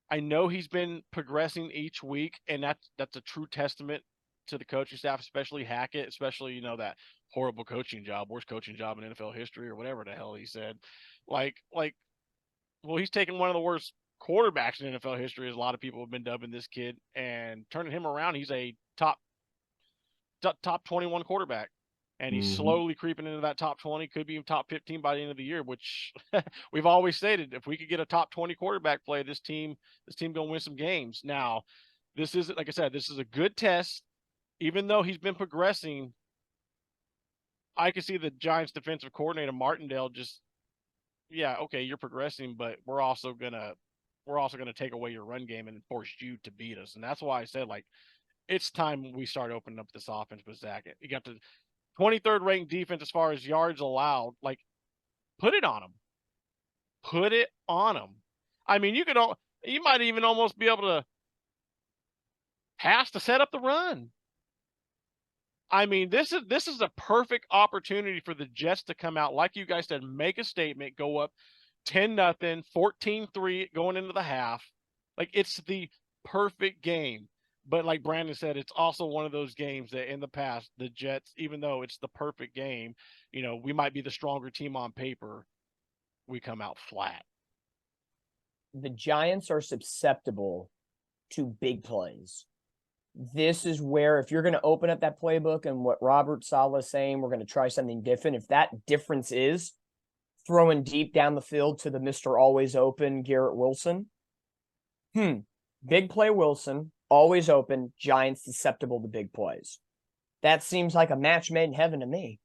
I know he's been progressing each week, and that's a true testament to the coaching staff, especially Hackett, especially that horrible coaching job, worst coaching job in NFL history, or whatever the hell he said. Well, he's taken one of the worst quarterbacks in NFL history, as a lot of people have been dubbing this kid, and turning him around. He's a top 21 quarterback, and he's slowly creeping into that top 20, could be top 15 by the end of the year, which we've always stated, if we could get a top 20 quarterback play, this team gonna win some games. Now, this is, like I said, this is a good test. Even though he's been progressing, I can see the Giants defensive coordinator Martindale just, okay, you're progressing, but we're also gonna take away your run game and force you to beat us. And that's why I said, it's time we start opening up this offense with Zach. You got the 23rd ranked defense as far as yards allowed. Put it on him. Put it on him. I mean, you might even almost be able to pass to set up the run. I mean, this is a perfect opportunity for the Jets to come out, like you guys said, make a statement, go up 10-0, 14-3 going into the half. It's the perfect game. But like Brandon said, it's also one of those games that in the past, the Jets, even though it's the perfect game, we might be the stronger team on paper, we come out flat. The Giants are susceptible to big plays. This is where, if you're going to open up that playbook and what Robert Saleh is saying, we're going to try something different. If that difference is throwing deep down the field to the Mr. Always Open Garrett Wilson, big play Wilson, always open, Giants susceptible to big plays. That seems like a match made in heaven to me.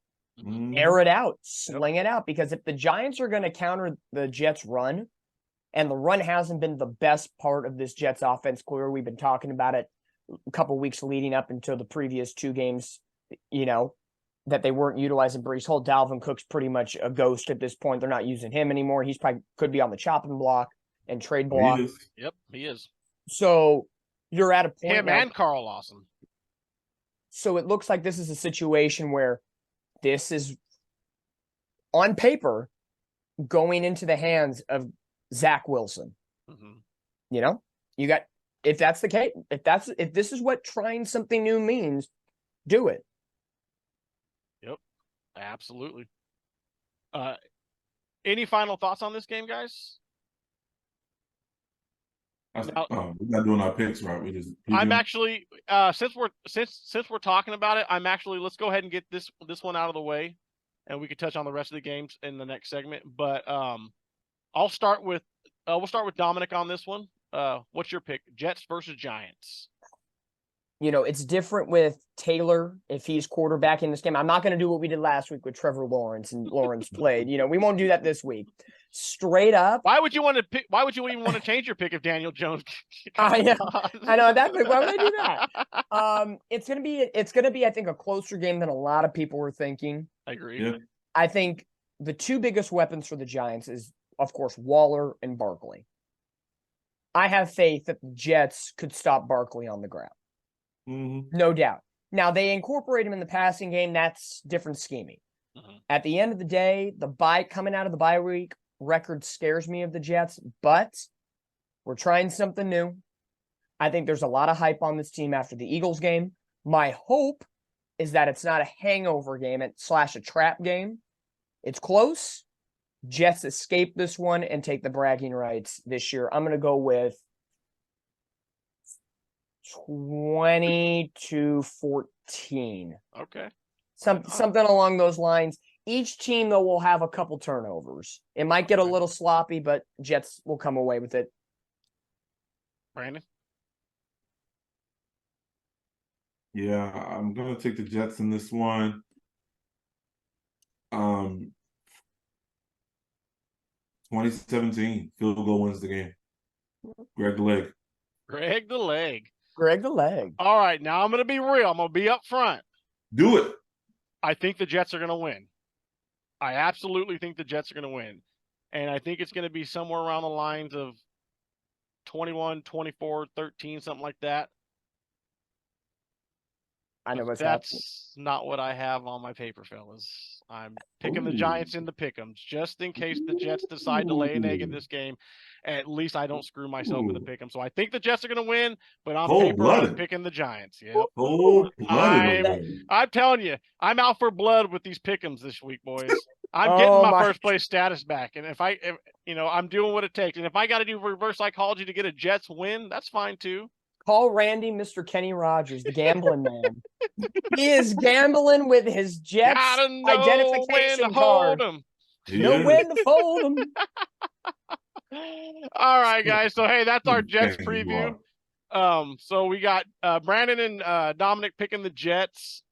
Air it out, sling it out, because if the Giants are going to counter the Jets' run, and the run hasn't been the best part of this Jets offense, clear, we've been talking about it a couple weeks leading up until the previous two games, that they weren't utilizing Breece Hall. Dalvin Cook's pretty much a ghost at this point. They're not using him anymore. He's probably could be on the chopping block and trade block. Yep, he is. So you're at a point. Him and Carl Lawson. So it looks like this is a situation where this is, on paper, going into the hands of Zach Wilson. You got, if that's the case, if this is what trying something new means, do it. Yep, absolutely. Any final thoughts on this game, guys? We're not doing our picks, right? We just. I'm actually since we're talking about it, let's go ahead and get this one out of the way, and we can touch on the rest of the games in the next segment. But we'll start with Dominic on this one. What's your pick? Jets versus Giants. It's different with Taylor if he's quarterback in this game. I'm not going to do what we did last week with Trevor Lawrence and Lawrence played. We won't do that this week. Straight up. Why would you want to pick? Why would you even want to change your pick if Daniel Jones? I know that. Why would I do that? It's gonna be, I think, a closer game than a lot of people were thinking. I agree. Yeah. I think the two biggest weapons for the Giants is, of course, Waller and Barkley. I have faith that the Jets could stop Barkley on the ground. Mm-hmm. No doubt. Now, they incorporate him in the passing game. That's different scheming. Mhm. At the end of the day, coming out of the bye week record scares me of the Jets, but we're trying something new. I think there's a lot of hype on this team after the Eagles game. My hope is that it's not a hangover game / a trap game. It's close. Jets escape this one and take the bragging rights this year. I'm going to go with 20-14. Okay. Something along those lines. Each team, though, will have a couple turnovers. It might get a Okay. little sloppy, but Jets will come away with it. Brandon? Yeah, I'm gonna take the Jets in this one. 2017 field goal wins the game. Greg the leg. Greg the leg. Greg the leg. All right, now I'm going to be real. I'm going to be up front. Do it. I think the Jets are going to win. I absolutely think the Jets are going to win. And I think it's going to be somewhere around the lines of 21, 24, 13, something like that. I know But what's happening. that's not what I have on my paper, fellas. I'm picking the Ooh. Giants in the pick'ems just in case the Jets decide to lay an egg in Ooh. this game. At least I don't screw myself with a Ooh. pick'em. So I think the Jets are going to win, but on paper, I'm Cold-blooded. picking the Giants. Yep. Cold-blooded. I'm telling you, I'm out for blood with these pick'ems this week, boys. I'm Oh getting my my- first place status back, and if I'm doing what it takes, and if I got to do reverse psychology to get a Jets win, that's fine too. Call Randy Mr. Kenny Rogers, the gambling man. He is gambling with his Jets Gotta know when identification to card. hold 'em. Know when to fold them. All right, guys. So hey, that's our Jets Dang, you preview. are. So we got Brandon and Dominic picking the Jets.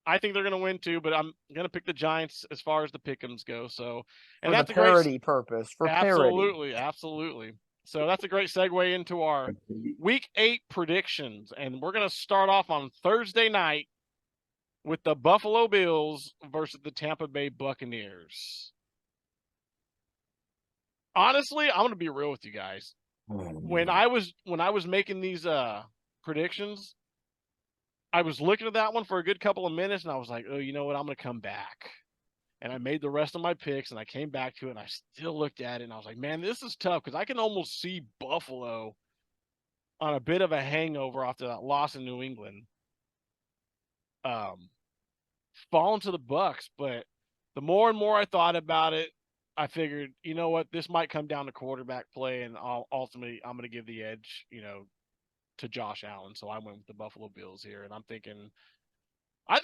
I think they're going to win too, but I'm going to pick the Giants as far as the pick'ems go. So, and For that's the a great parody purpose. For parody. absolutely. So that's a great segue into our Week 8 predictions, and we're going to start off on Thursday night with the Buffalo Bills versus the Tampa Bay Buccaneers. Honestly, I'm going to be real with you guys. When I was making these predictions, I was looking at that one for a good couple of minutes, and I was like, oh, you know what? I'm going to come back. And I made the rest of my picks, and I came back to it, and I still looked at it, and I was like, man, this is tough because I can almost see Buffalo on a bit of a hangover after that loss in New England falling to the Bucs. But the more and more I thought about it, I figured, you know what, this might come down to quarterback play, and ultimately I'm going to give the edge, to Josh Allen. So I went with the Buffalo Bills here, and I think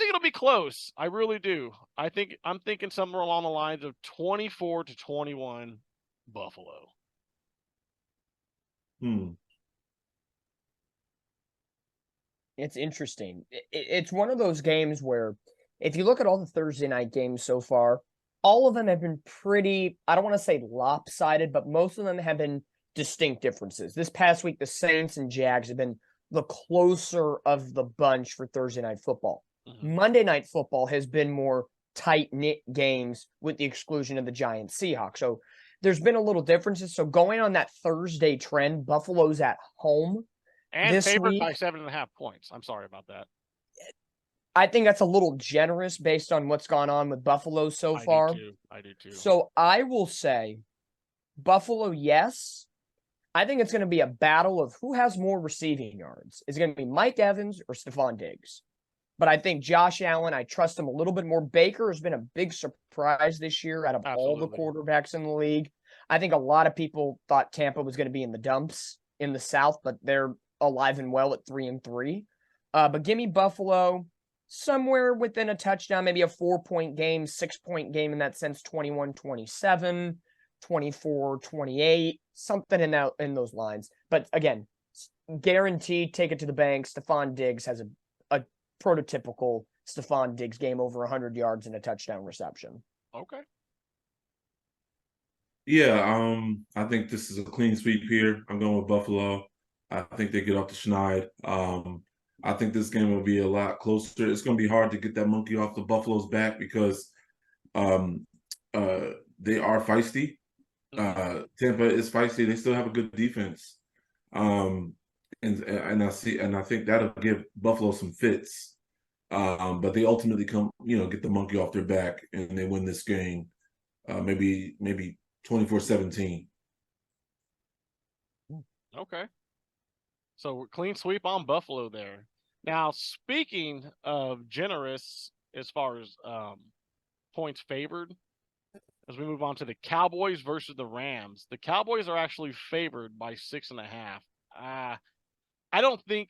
it'll be close. I really do. I'm thinking somewhere along the lines of 24-21 Buffalo. It's interesting. It's one of those games where if you look at all the Thursday night games so far, all of them have been pretty, I don't want to say lopsided, but most of them have been distinct differences. This past week, the Saints and Jags have been the closer of the bunch for Thursday night football. Mhm. Monday night football has been more tight-knit games with the exclusion of the Giants Seahawks. So there's been a little differences. So going on that Thursday trend, Buffalo's at home. And This favored by week- 7.5 points. I'm sorry about that. I think that's a little generous based on what's gone on with Buffalo so far. I do too. So I will say Buffalo, yes. I think it's going to be a battle of who has more receiving yards. Is it going to be Mike Evans or Stephon Diggs? But I think Josh Allen, I trust him a little bit more. Baker has been a big surprise this year out of all the Absolutely. quarterbacks in the league. I think a lot of people thought Tampa was going to be in the dumps in the South, but they're alive and well at 3-3. But give me Buffalo somewhere within a touchdown, maybe a 4-point game, 6-point game in that sense, 21-27, 24-28, something in those lines. But again, guaranteed take it to the bank. Stephon Diggs has a prototypical Stephon Diggs game, over 100 yards and a touchdown reception. Okay. Yeah, I think this is a clean sweep here. I'm going with Buffalo. I think they get off the schneid. I think this game will be a lot closer. It's going to be hard to get that monkey off the Buffalo's back because they are feisty. Tampa is feisty. They still have a good defense. And I think that'll give Buffalo some fits. But they ultimately get the monkey off their back and they win this game. Maybe 24-17. Okay. So clean sweep on Buffalo there. Now, speaking of generous as far as points favored, as we move on to the Cowboys versus the Rams, the Cowboys are actually favored by 6.5. I don't think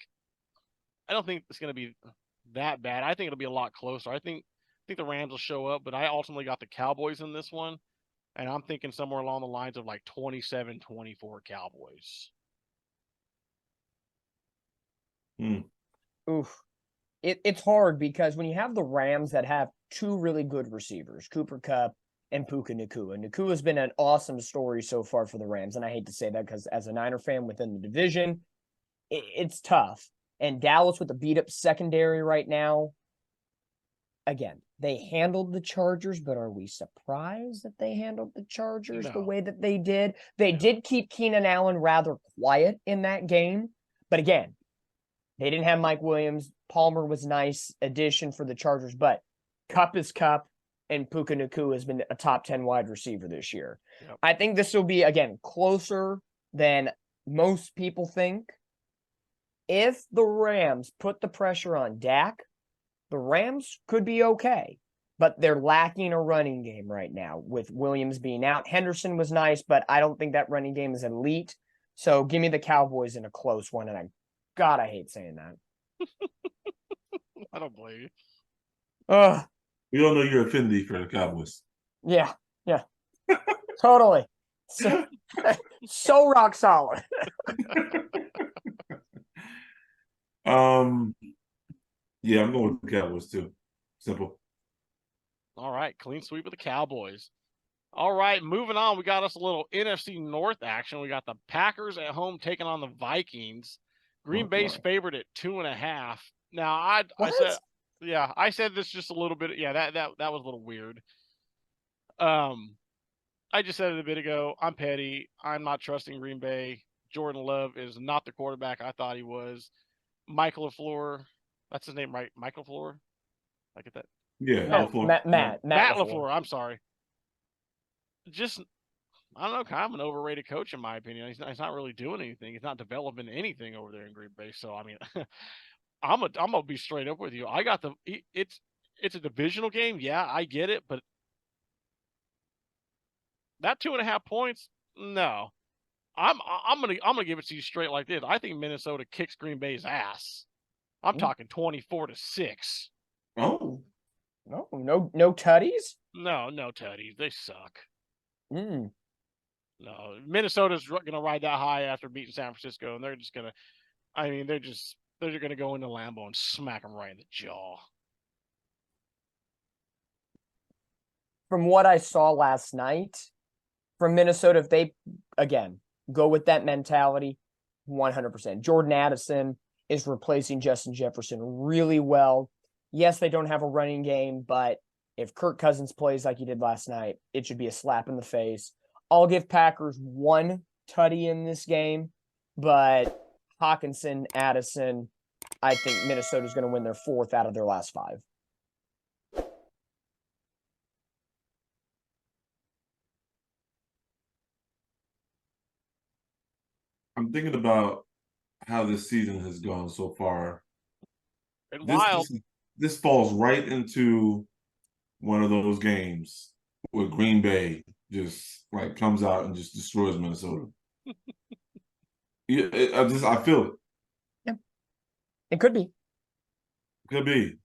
it's going to be that bad. I think it'll be a lot closer. I think the Rams will show up, but I ultimately got the Cowboys in this one, and I'm thinking somewhere along the lines of like 27-24 Cowboys. Oof. It's hard because when you have the Rams that have two really good receivers, Cooper Kupp and Puka Nacua. Nacua has been an awesome story so far for the Rams, and I hate to say that because as a Niner fan within the division, it's tough. And Dallas with a beat-up secondary right now, again, they handled the Chargers, but are we surprised that they handled the Chargers the way that they did? They did keep Keenan Allen rather quiet in that game, but again, they didn't have Mike Williams. Palmer was a nice addition for the Chargers, but Kupp is Kupp, and Puka Nacua has been a top 10 wide receiver this year. Yep. I think this will be, again, closer than most people think. If the Rams put the pressure on Dak, the Rams could be okay, but they're lacking a running game right now with Williams being out. Henderson was nice, but I don't think that running game is elite. So give me the Cowboys in a close one, and I hate saying that. I don't blame you. We all know your affinity for the Cowboys. Yeah, totally. So rock solid. Yeah, I'm going with the Cowboys too. Simple. All right, clean sweep of the Cowboys. All right, moving on. We got us a little NFC North action. We got the Packers at home taking on the Vikings. Green Bay's favored at 2.5. Now, I said this just a little bit. Yeah, that was a little weird. I just said it a bit ago. I'm petty. I'm not trusting Green Bay. Jordan Love is not the quarterback I thought he was. Michael LaFleur, that's his name, right? Michael LaFleur? I get that? Yeah, Matt LaFleur. I'm sorry. Just, I don't know, kind of an overrated coach in my opinion. He's not really doing anything. He's not developing anything over there in Green Bay. So I mean, I'm gonna be straight up with you. I got it's a divisional game. Yeah, I get it, but that 2.5 points, no. I'm gonna give it to you straight like this. I think Minnesota kicks Green Bay's ass. I'm talking 24-6. Oh, no tutties? No tutties. They suck. No, Minnesota's gonna ride that high after beating San Francisco, and they're just gonna. I mean, they're gonna go into Lambeau and smack them right in the jaw. From what I saw last night from Minnesota, if they again go with that mentality, 100%. Jordan Addison is replacing Justin Jefferson really well. Yes, they don't have a running game, but if Kirk Cousins plays like he did last night, it should be a slap in the face. I'll give Packers one tutty in this game, but Hawkinson, Addison, I think Minnesota's going to win their 4th out of their last 5. I'm thinking about how this season has gone so far. This falls right into one of those games where Green Bay just like comes out and just destroys Minnesota. I feel it. Yeah, it could be. Could be.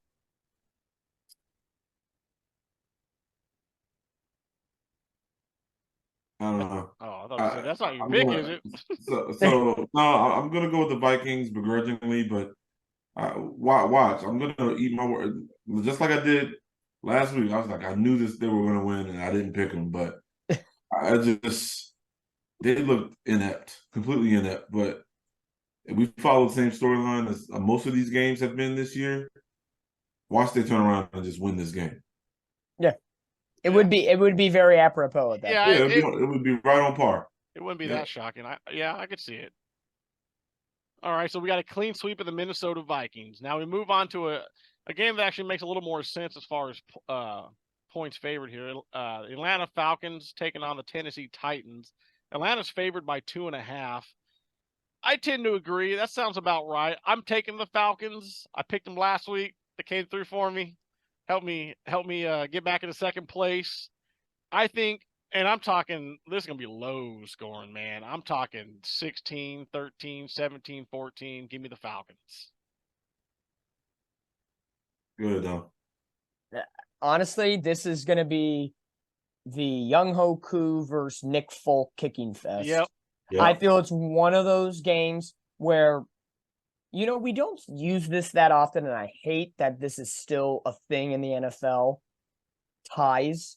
I don't know. Oh, I thought you said that's not your pick, is it? So no, I'm gonna go with the Vikings begrudgingly, but watch. I'm gonna eat my word, just like I did last week. I was like, I knew they were gonna win, and I didn't pick them, but they looked inept, completely inept. But if we follow the same storyline as most of these games have been this year, watch they turn around and just win this game. It would be very apropos at that Yeah, point. Yeah, it would be right on par. it wouldn't be Yeah. that shocking. I could see it. All right, so we got a clean sweep of the Minnesota Vikings. Now we move on to a game that actually makes a little more sense as far as points favored here. Atlanta Falcons taking on the Tennessee Titans. Atlanta's favored by 2.5. I tend to agree. That sounds about right. I'm taking the Falcons. I picked them last week. They came through for me. Help me get back into second place. I think, and I'm talking, this is going to be low scoring, man. I'm talking 16, 13, 17, 14. Give me the Falcons. Good though. Honestly, this is going to be the Young Ho Koo versus Nick Folk kicking fest. Yep. Yeah. I feel it's one of those games where, we don't use this that often, and I hate that this is still a thing in the NFL. Ties.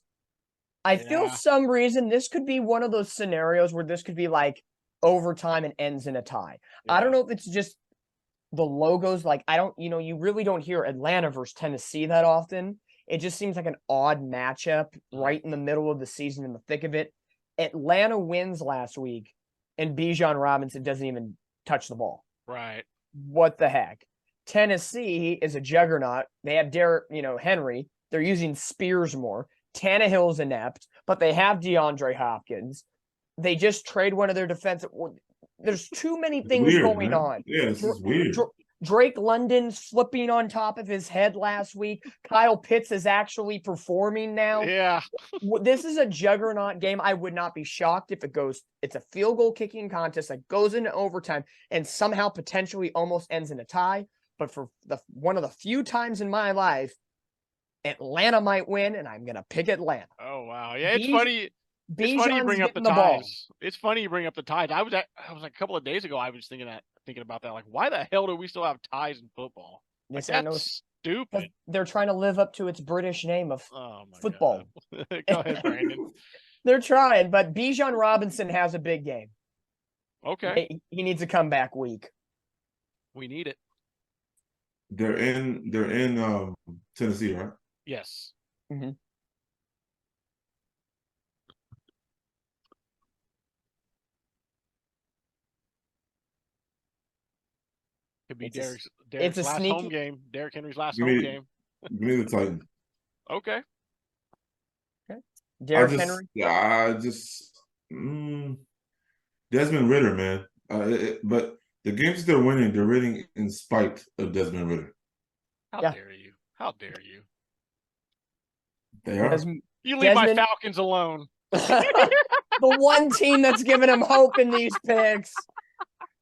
I feel Yeah. some reason this could be one of those scenarios where this could be like overtime and ends in a tie. I don't know if it's just the logos. Like, you really don't hear Atlanta versus Tennessee that often. It just seems like an odd matchup right in the middle of the season, in the thick of it. Atlanta wins last week, and Bijan Robinson doesn't even touch the ball. Right. What the heck? Tennessee is a juggernaut. They have Derek, Henry. They're using Spears more. Tannehill's inept, but they have DeAndre Hopkins. They just trade one of their defensive. There's too many things Weird, going man. on. Yeah, this is weird. Drake London's flipping on top of his head last week. Kyle Pitts is actually performing now. Yeah. This is a juggernaut game. I would not be shocked if it's a field goal kicking contest that goes into overtime and somehow potentially almost ends in a tie. But for one of the few times in my life, Atlanta might win, and I'm going to pick Atlanta. Oh, wow. Yeah, it's funny. It's funny you Bijan's bring up the getting ball. ties. It's funny you bring up the ties. I was like a couple of days ago. I was thinking about that. Like, why the hell do we still have ties in football? Like, This ain't that's no, stupid. they're trying to live up to its British name of Oh my football. God. Go ahead, Brandon. They're trying, but Bijan Robinson has a big game. Okay, He needs a comeback week. we need it. They're in Tennessee, right? Yes. Mhm. Could be It's a Derek's last sneaky- home game. Derrick Henry's last Give home me- game. Give me the Titans. Okay. Derrick Henry. Yeah, Desmond Ritter, man. But the games they're winning in spite of Desmond Ritter. How Yeah. dare you? How dare you? They are. You leave my Desmond- Falcons alone. The one team that's giving him hope in these picks.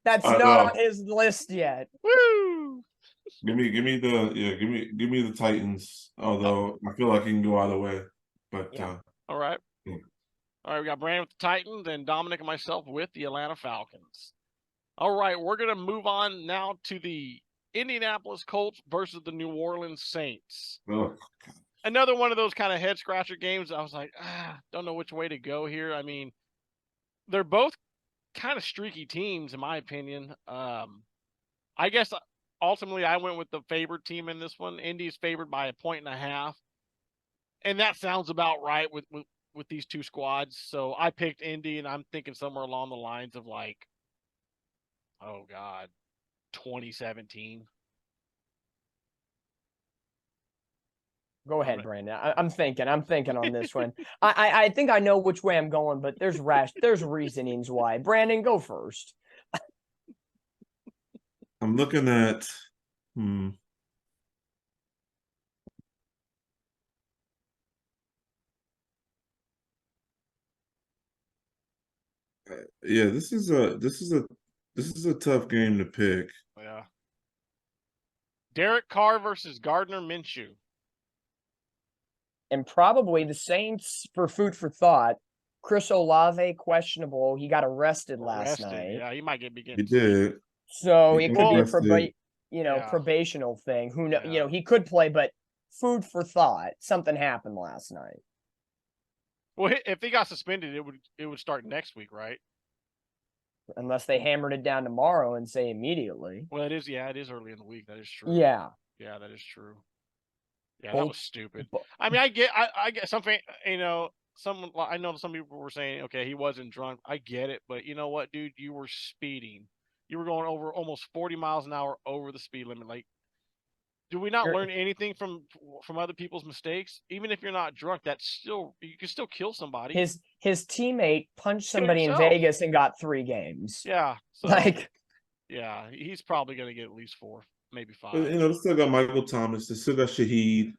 That's I not know. on his list yet. Woo! Give me the Titans. Although I feel like he can go either way, but Yeah. All right. Yeah. All right, we got Brandon with the Titans and Dominic and myself with the Atlanta Falcons. All right, we're going to move on now to the Indianapolis Colts versus the New Orleans Saints. ugh. Another one of those kind of head scratcher games. I was like, don't know which way to go here. I mean, they're both kind of streaky teams, in my opinion. I guess ultimately I went with the favored team in this one. Indy's favored by 1.5, and that sounds about right with these two squads. So I picked Indy, and I'm thinking somewhere along the lines of like, oh God, 2017. Go ahead, Brandon. I'm thinking on this one. I think I know which way I'm going, but there's reasonings why. Brandon, go first. I'm looking at. Yeah, this is a tough game to pick. Yeah. Derek Carr versus Gardner Minshew. And probably the Saints, for food for thought, Chris Olave, questionable. He got arrested last night. Yeah, he might be He getting. did. So He it got could be a arrested. Yeah. probational thing. Who know? Yeah. He could play, but food for thought. Something happened last night. Well, if he got suspended, it would start next week, right? unless they hammered it down tomorrow and say immediately. Well, it is early in the week. That is true. Yeah. Yeah, that is true. Yeah, that Both- was stupid. bo- I mean, I get something, I know some people were saying, okay, he wasn't drunk. I get it, but you know what, dude? You were speeding. You were going over almost 40 miles an hour over the speed limit. Like, do we not You're- learn anything from other people's mistakes? Even if you're not drunk, you can still kill somebody. His teammate punched somebody in himself. Vegas and got 3 games. Yeah. So, Like, yeah, he's probably going to get at least 4, maybe 5. But, they still got Michael Thomas. They still got Shaheed.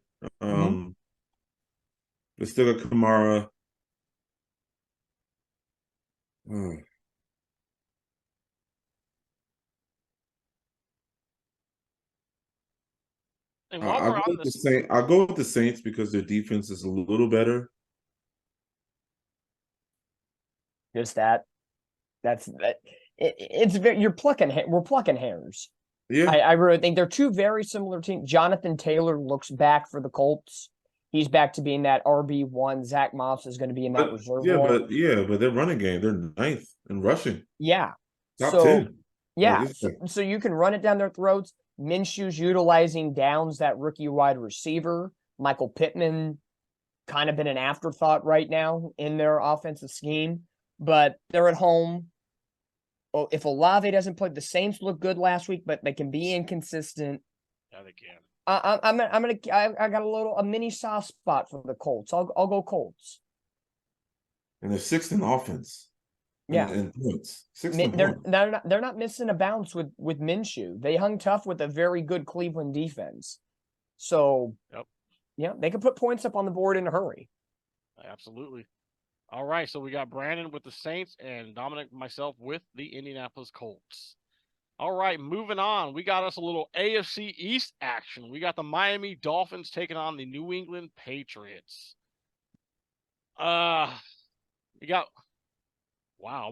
They still got Kamara. And while we're on this, I'll go with the Saints because their defense is a little better. just that. It's very, we're plucking hairs. Yeah, I really think they're 2 very similar teams. Jonathan Taylor looks back for the Colts. He's back to being that RB1. Zach Moss is going to be in that reserve role. but their running game, they're 9th in rushing. Yeah. Top So 10. yeah, Like, so you can run it down their throats. Minshew's utilizing Downs, that rookie wide receiver. Michael Pittman, kind of been an afterthought right now in their offensive scheme, but they're at home. Oh, if Olave doesn't play, the Saints look good last week, but they can be inconsistent. yeah, they can. I got a mini soft spot for the Colts. I'll go Colts. And they're 6th in offense. Yeah. And points. 6th in They're points. they're not missing a bounce with Minshew. They hung tough with a very good Cleveland defense. So, Yep. Yeah, they can put points up on the board in a hurry. Absolutely. All right, so we got Brandon with the Saints and Dominic myself with the Indianapolis Colts. All right, moving on. We got us a little AFC East action. We got the Miami Dolphins taking on the New England Patriots.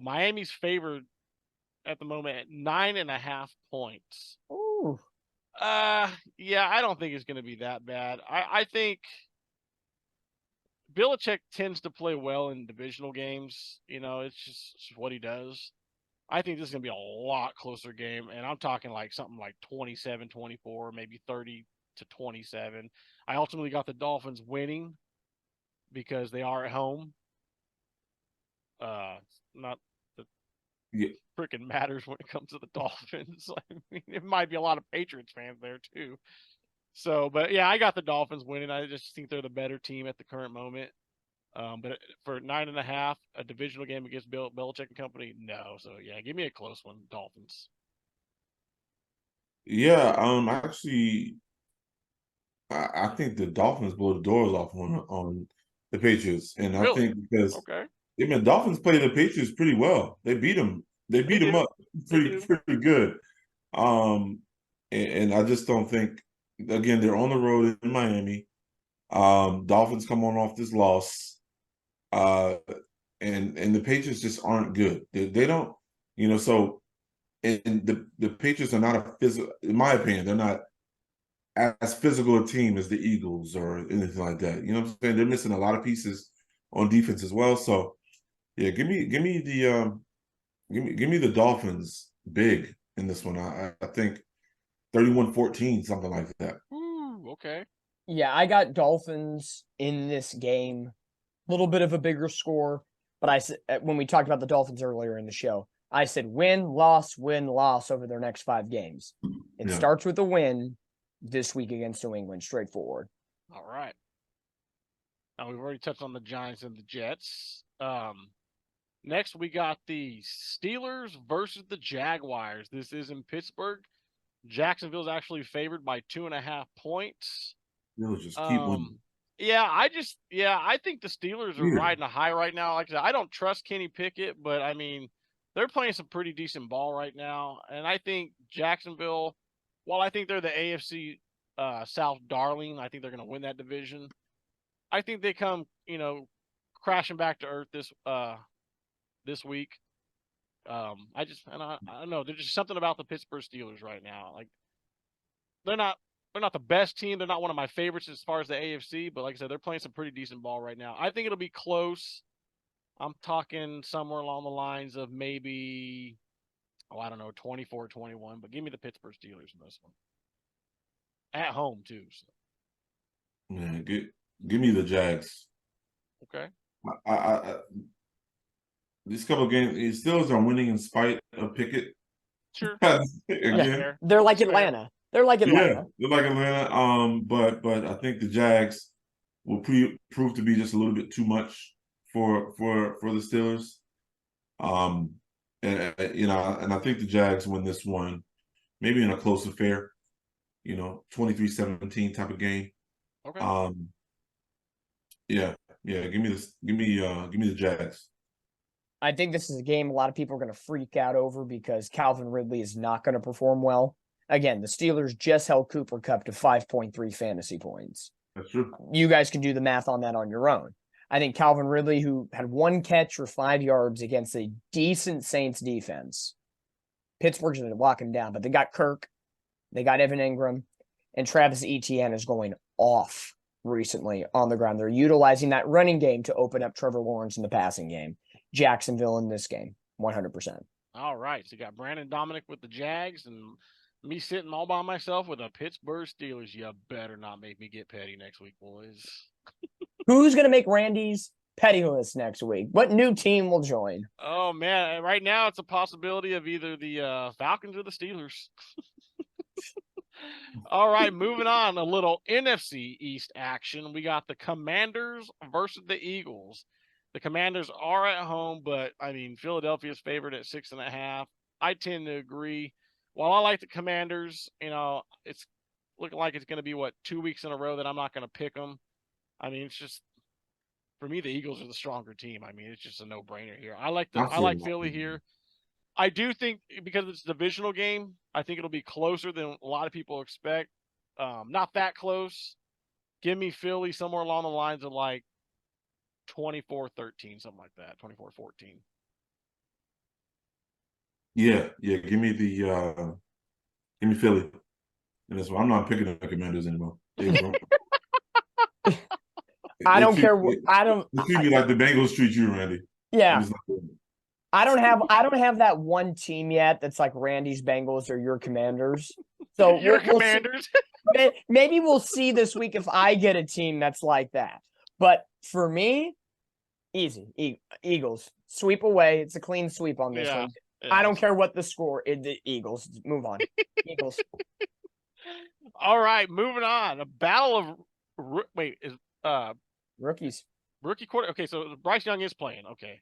Miami's favored at the moment at 9.5 points. Ooh. Yeah, I don't think it's going to be that bad. I think Belichick tends to play well in divisional games. It's just what he does. I think this is going to be a lot closer game, and I'm talking like something like 27-24, maybe 30-27. I ultimately got the Dolphins winning because they are at home. Not that freaking matters when it comes to the Dolphins. I mean, it might be a lot of Patriots fans there too. So, but yeah, I got the Dolphins winning. I just think they're the better team at the current moment. But for 9.5, a divisional game against Belichick and company, no. So yeah, give me a close one, Dolphins. Yeah, actually, I think the Dolphins blow the doors off on the Patriots, and Really? I think because Okay. the Dolphins play the Patriots pretty well. They beat them. They beat them up pretty good. And I just don't think. Again, they're on the road in Miami. Dolphins come off this loss. And the Patriots just aren't good. They don't, so and the Patriots are not a physical, in my opinion, they're not as physical a team as the Eagles or anything like that. You know what I'm saying? They're missing a lot of pieces on defense as well. So yeah, give me the Dolphins big in this one. I think 31-14, something like that. Ooh, okay. Yeah, I got Dolphins in this game. A little bit of a bigger score, but I said when we talked about the Dolphins earlier in the show, I said win, loss over their next 5 games. It starts with a win this week against New England, straightforward. All right. Now we've already touched on the Giants and the Jets. Next we got the Steelers versus the Jaguars. This is in Pittsburgh. Jacksonville's actually favored by 2.5 points. They'll just keep winning. I think the Steelers are riding a high right now. Like I said, I don't trust Kenny Pickett, but I mean, they're playing some pretty decent ball right now. And I think Jacksonville, while I think they're the AFC South darling, I think they're going to win that division. I think they come, crashing back to earth this week. I don't know. There's just something about the Pittsburgh Steelers right now. Like they're not the best team. They're not one of my favorites as far as the AFC, but like I said, they're playing some pretty decent ball right now. I think it'll be close. I'm talking somewhere along the lines of maybe I don't know, 24-21, but give me the Pittsburgh Steelers in this one. At home, too. So. Yeah, give me the Jags. Okay. These couple of games, the Steelers are winning in spite of Pickett. Sure. Again, They're like Fair. Atlanta. They're like Atlanta. yeah, they're like Atlanta. But I think the Jags will prove to be just a little bit too much for the Steelers. And I think the Jags win this one, maybe in a close affair, 23-17 type of game. Okay. Yeah. Give me the Jags. I think this is a game a lot of people are going to freak out over because Calvin Ridley is not going to perform well. Again, the Steelers just held Cooper Kupp to 5.3 fantasy points. That's true. You guys can do the math on that on your own. I think Calvin Ridley, who had 1 catch for 5 yards against a decent Saints defense, Pittsburgh's going to lock him down, but they got Kirk, they got Evan Ingram, and Travis Etienne is going off recently on the ground. They're utilizing that running game to open up Trevor Lawrence in the passing game. Jacksonville in this game, 100%. All right. So you got Brandon Dominic with the Jags and me sitting all by myself with the Pittsburgh Steelers. You better not make me get petty next week, boys. Who's going to make Randy's petty list next week? What new team will join? Oh, man. Right now, it's a possibility of either the Falcons or the Steelers. All right, moving on. A little NFC East action. We got the Commanders versus the Eagles. The Commanders are at home, but, Philadelphia's favored at 6.5. I tend to agree. While I like the Commanders, it's looking like it's going to be, 2 weeks in a row that I'm not going to pick them. It's just, for me, the Eagles are the stronger team. It's just a no-brainer here. I like Philly here. I do think because it's a divisional game, I think it'll be closer than a lot of people expect. Not that close. Give me Philly somewhere along the lines of 24-13, something like that, 24-14. Yeah. Give me Philly. And that's why I'm not picking the Commanders anymore. I don't care. I don't. They treat me like the Bengals treat you, Randy. Yeah. I don't have that one team yet that's like Randy's Bengals or your Commanders. So your Commanders. Maybe we'll see this week if I get a team that's like that. But for me, easy. Eagles sweep away. It's a clean sweep on this one. Yeah. I don't care what the score is. The Eagles move on. Eagles. All right, moving on. A battle of rookies. Rookie quarter. Okay, so Bryce Young is playing. Okay.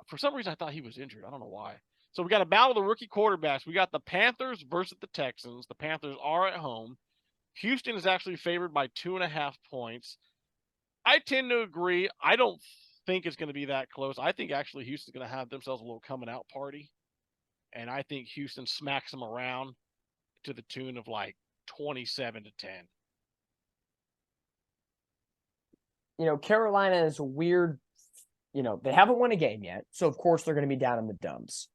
For some reason, I thought he was injured. I don't know why. So we got a battle of the rookie quarterbacks. We got the Panthers versus the Texans. The Panthers are at home. Houston is actually favored by 2.5 points. I tend to agree. I don't think it's going to be that close. I think actually Houston's going to have themselves a little coming out party. And I think Houston smacks them around to the tune of 27-10. Carolina is weird. They haven't won a game yet. So, of course, they're going to be down in the dumps.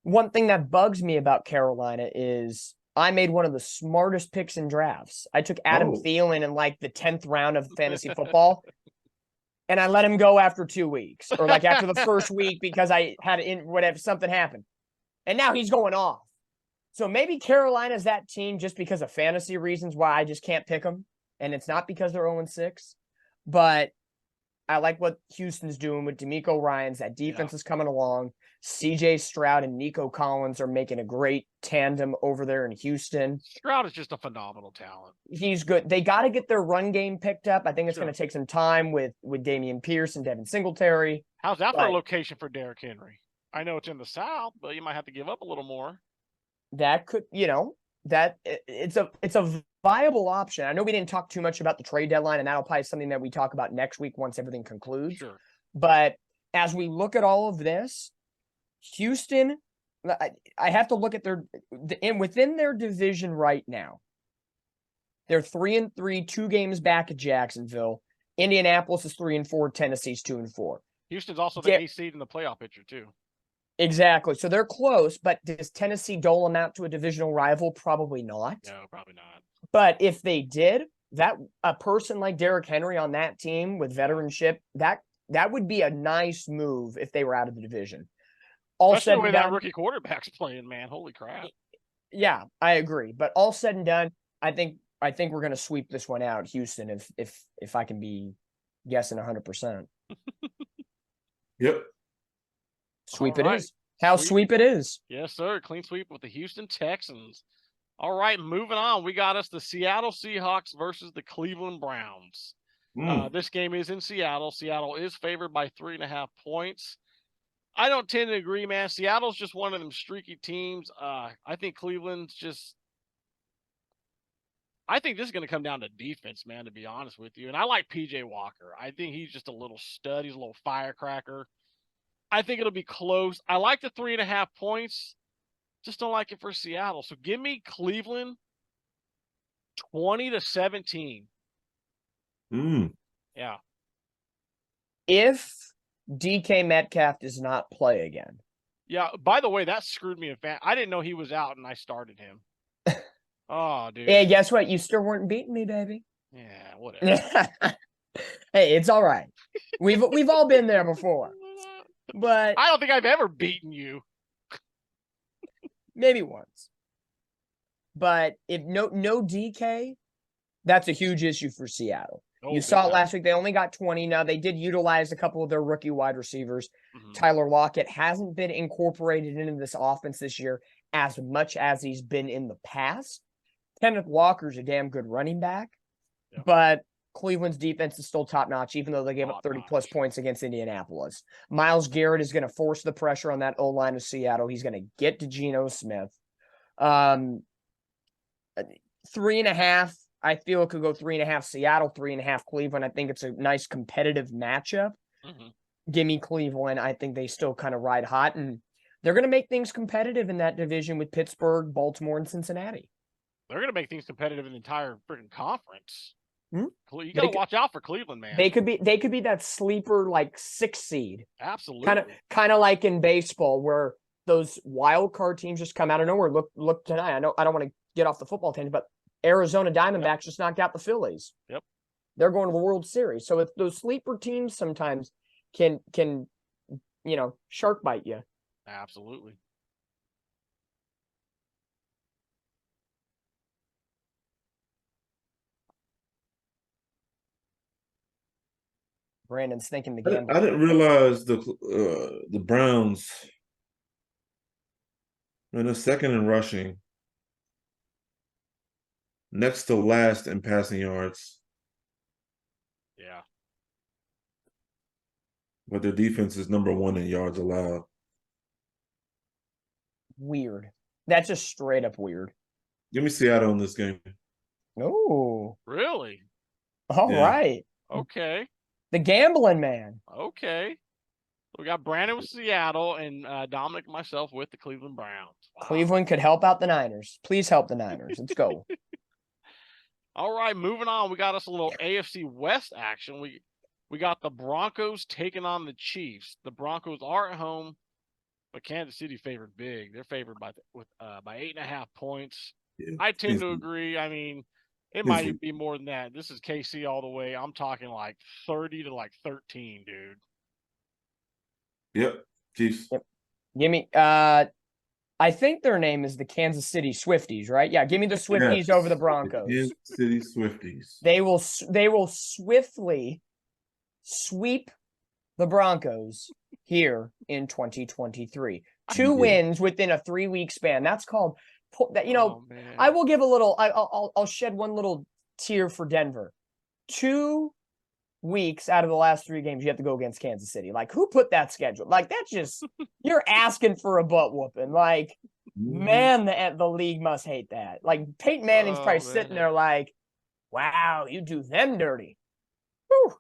One thing that bugs me about Carolina is I made one of the smartest picks in drafts. I took Adam Thielen in the 10th round of fantasy football. And I let him go after 2 weeks or after the first week because I had something happened. And now he's going off. So maybe Carolina's that team just because of fantasy reasons why I just can't pick them. And it's not because they're 0-6. But I like what Houston's doing with DeMeco Ryans. That defense is coming along. CJ Stroud and Nico Collins are making a great tandem over there in Houston. Stroud is just a phenomenal talent. He's good. They got to get their run game picked up. I think it's going to take some time with Dameon Pierce and Devin Singletary. How's that for a location for Derrick Henry? I know it's in the South, but you might have to give up a little more. That could, that it's a viable option. I know we didn't talk too much about the trade deadline, and that'll probably be something that we talk about next week once everything concludes. Sure. But as we look at all of this, Houston, I have to look at within their division right now. They're 3-3, 2 games back at Jacksonville. Indianapolis is 3-4, Tennessee's 2-4. Houston's also the eighth seed in the playoff picture too. Exactly. So they're close, but does Tennessee dole them out to a divisional rival? Probably not. No, probably not. But if they did, that a person like Derrick Henry on that team with veteranship, that would be a nice move if they were out of the division. all Especially said the way and that done, rookie quarterback's playing, man. Holy crap. yeah, I agree. But all said and done, I think we're gonna sweep this one out, Houston, if I can be guessing 100%. Yep. Sweep All it right. is. How Sweep. sweep it is. Yes, sir. Clean sweep with the Houston Texans. All right, moving on. We got us the Seattle Seahawks versus the Cleveland Browns. This game is in Seattle. Seattle is favored by 3.5 points. I don't tend to agree, man. Seattle's just one of them streaky teams. I think Cleveland's just. I think this is going to come down to defense, man, to be honest with you. And I like PJ Walker. I think he's just a little stud. He's a little firecracker. I think it'll be close. I like the 3.5 points. Just don't like it for Seattle. So give me Cleveland 20-17. Yeah. If DK Metcalf does not play again. Yeah. By the way, that screwed me. I didn't know he was out, and I started him. Oh, dude. Yeah, guess what? You still weren't beating me, baby. Yeah, whatever. Hey, it's all right. We've all been there before. But I don't think I've ever beaten you. maybe once. But if no DK, that's a huge issue for Seattle. Oh, you saw it God. last week. They only got 20. Now, they did utilize a couple of their rookie wide receivers. Mhm. Tyler Lockett hasn't been incorporated into this offense this year as much as he's been in the past. Kenneth Walker's a damn good running back, Yeah. but Cleveland's defense is still top-notch, even though they gave up 30-plus Top-notch. points against Indianapolis. Myles Garrett is going to force the pressure on that O-line of Seattle. He's going to get to Geno Smith. 3.5, I feel it could go 3.5 Seattle, 3.5 Cleveland. I think it's a nice competitive matchup. Mhm. Give me Cleveland. I think they still kind of ride hot, and they're going to make things competitive in that division with Pittsburgh, Baltimore, and Cincinnati. They're going to make things competitive in the entire freaking conference. Hmm? You got to watch out for Cleveland, man. They could be that sleeper like 6 seed. Absolutely. Kind of like in baseball where those wild card teams just come out of nowhere. Look tonight. I know I don't want to get off the football tangent, but Arizona Diamondbacks just knocked out the Phillies. Yep. They're going to the World Series. So if those sleeper teams sometimes can shark bite you. Absolutely. Brandon's thinking the I gamble. didn't realize the Browns, man, they're second in rushing, next to last in passing yards, Yeah. but their defense is number 1 in yards allowed. Weird. That's just straight up weird. Give me Seattle in this game. Oh, Really? all Yeah. right. Okay. The gambling man. Okay. We got Brandon with Seattle and Dominic and myself with the Cleveland Browns. Wow. Cleveland could help out the Niners. Please help the Niners. Let's go. All right, moving on. We got us a little AFC West action. We got the Broncos taking on the Chiefs. The Broncos are at home, but Kansas City favored big. They're favored by 8.5 points. Yeah. I tend to agree. I mean, it might even be more than that. This is KC all the way. I'm talking like 30 to like 13, dude. Yep. Chiefs. Yep. Give me I think their name is the Kansas City Swifties, right? Yeah, give me the Swifties Yes. over the Broncos. Kansas City Swifties. They will swiftly sweep the Broncos here in 2023. 2 wins within a 3-week span. That's called that. Oh, man. I will give a little. I'll shed one little tear for Denver. 2 weeks out of the last 3 games, you have to go against Kansas City. Like, who put that schedule? Like, that's just you're asking for a butt whooping. Like, man, the league must hate that. Like, Peyton Manning's probably sitting there like, wow, you do them dirty. Whew.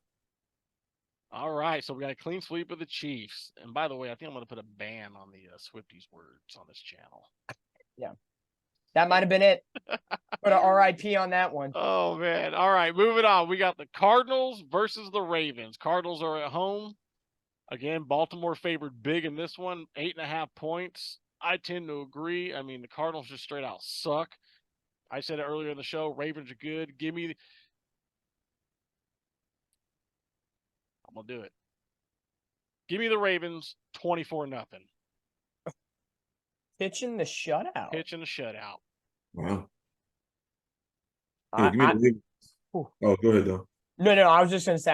All right, so we got a clean sweep of the Chiefs. And by the way, I think I'm going to put a ban on the Swifties words on this channel. Yeah. That might have been it. Put an RIP on that one. Oh, man. All right, moving on. We got the Cardinals versus the Ravens. Cardinals are at home. Again, Baltimore favored big in this one, 8.5 points. I tend to agree. I mean, the Cardinals just straight out suck. I said it earlier in the show. Ravens are good. I'm going to do it. Give me the Ravens 24-0. Pitching the shutout. Pitching a shutout. Wow. I- Give me the Ravens. Ooh. Oh, go ahead, though. No, I was just gonna say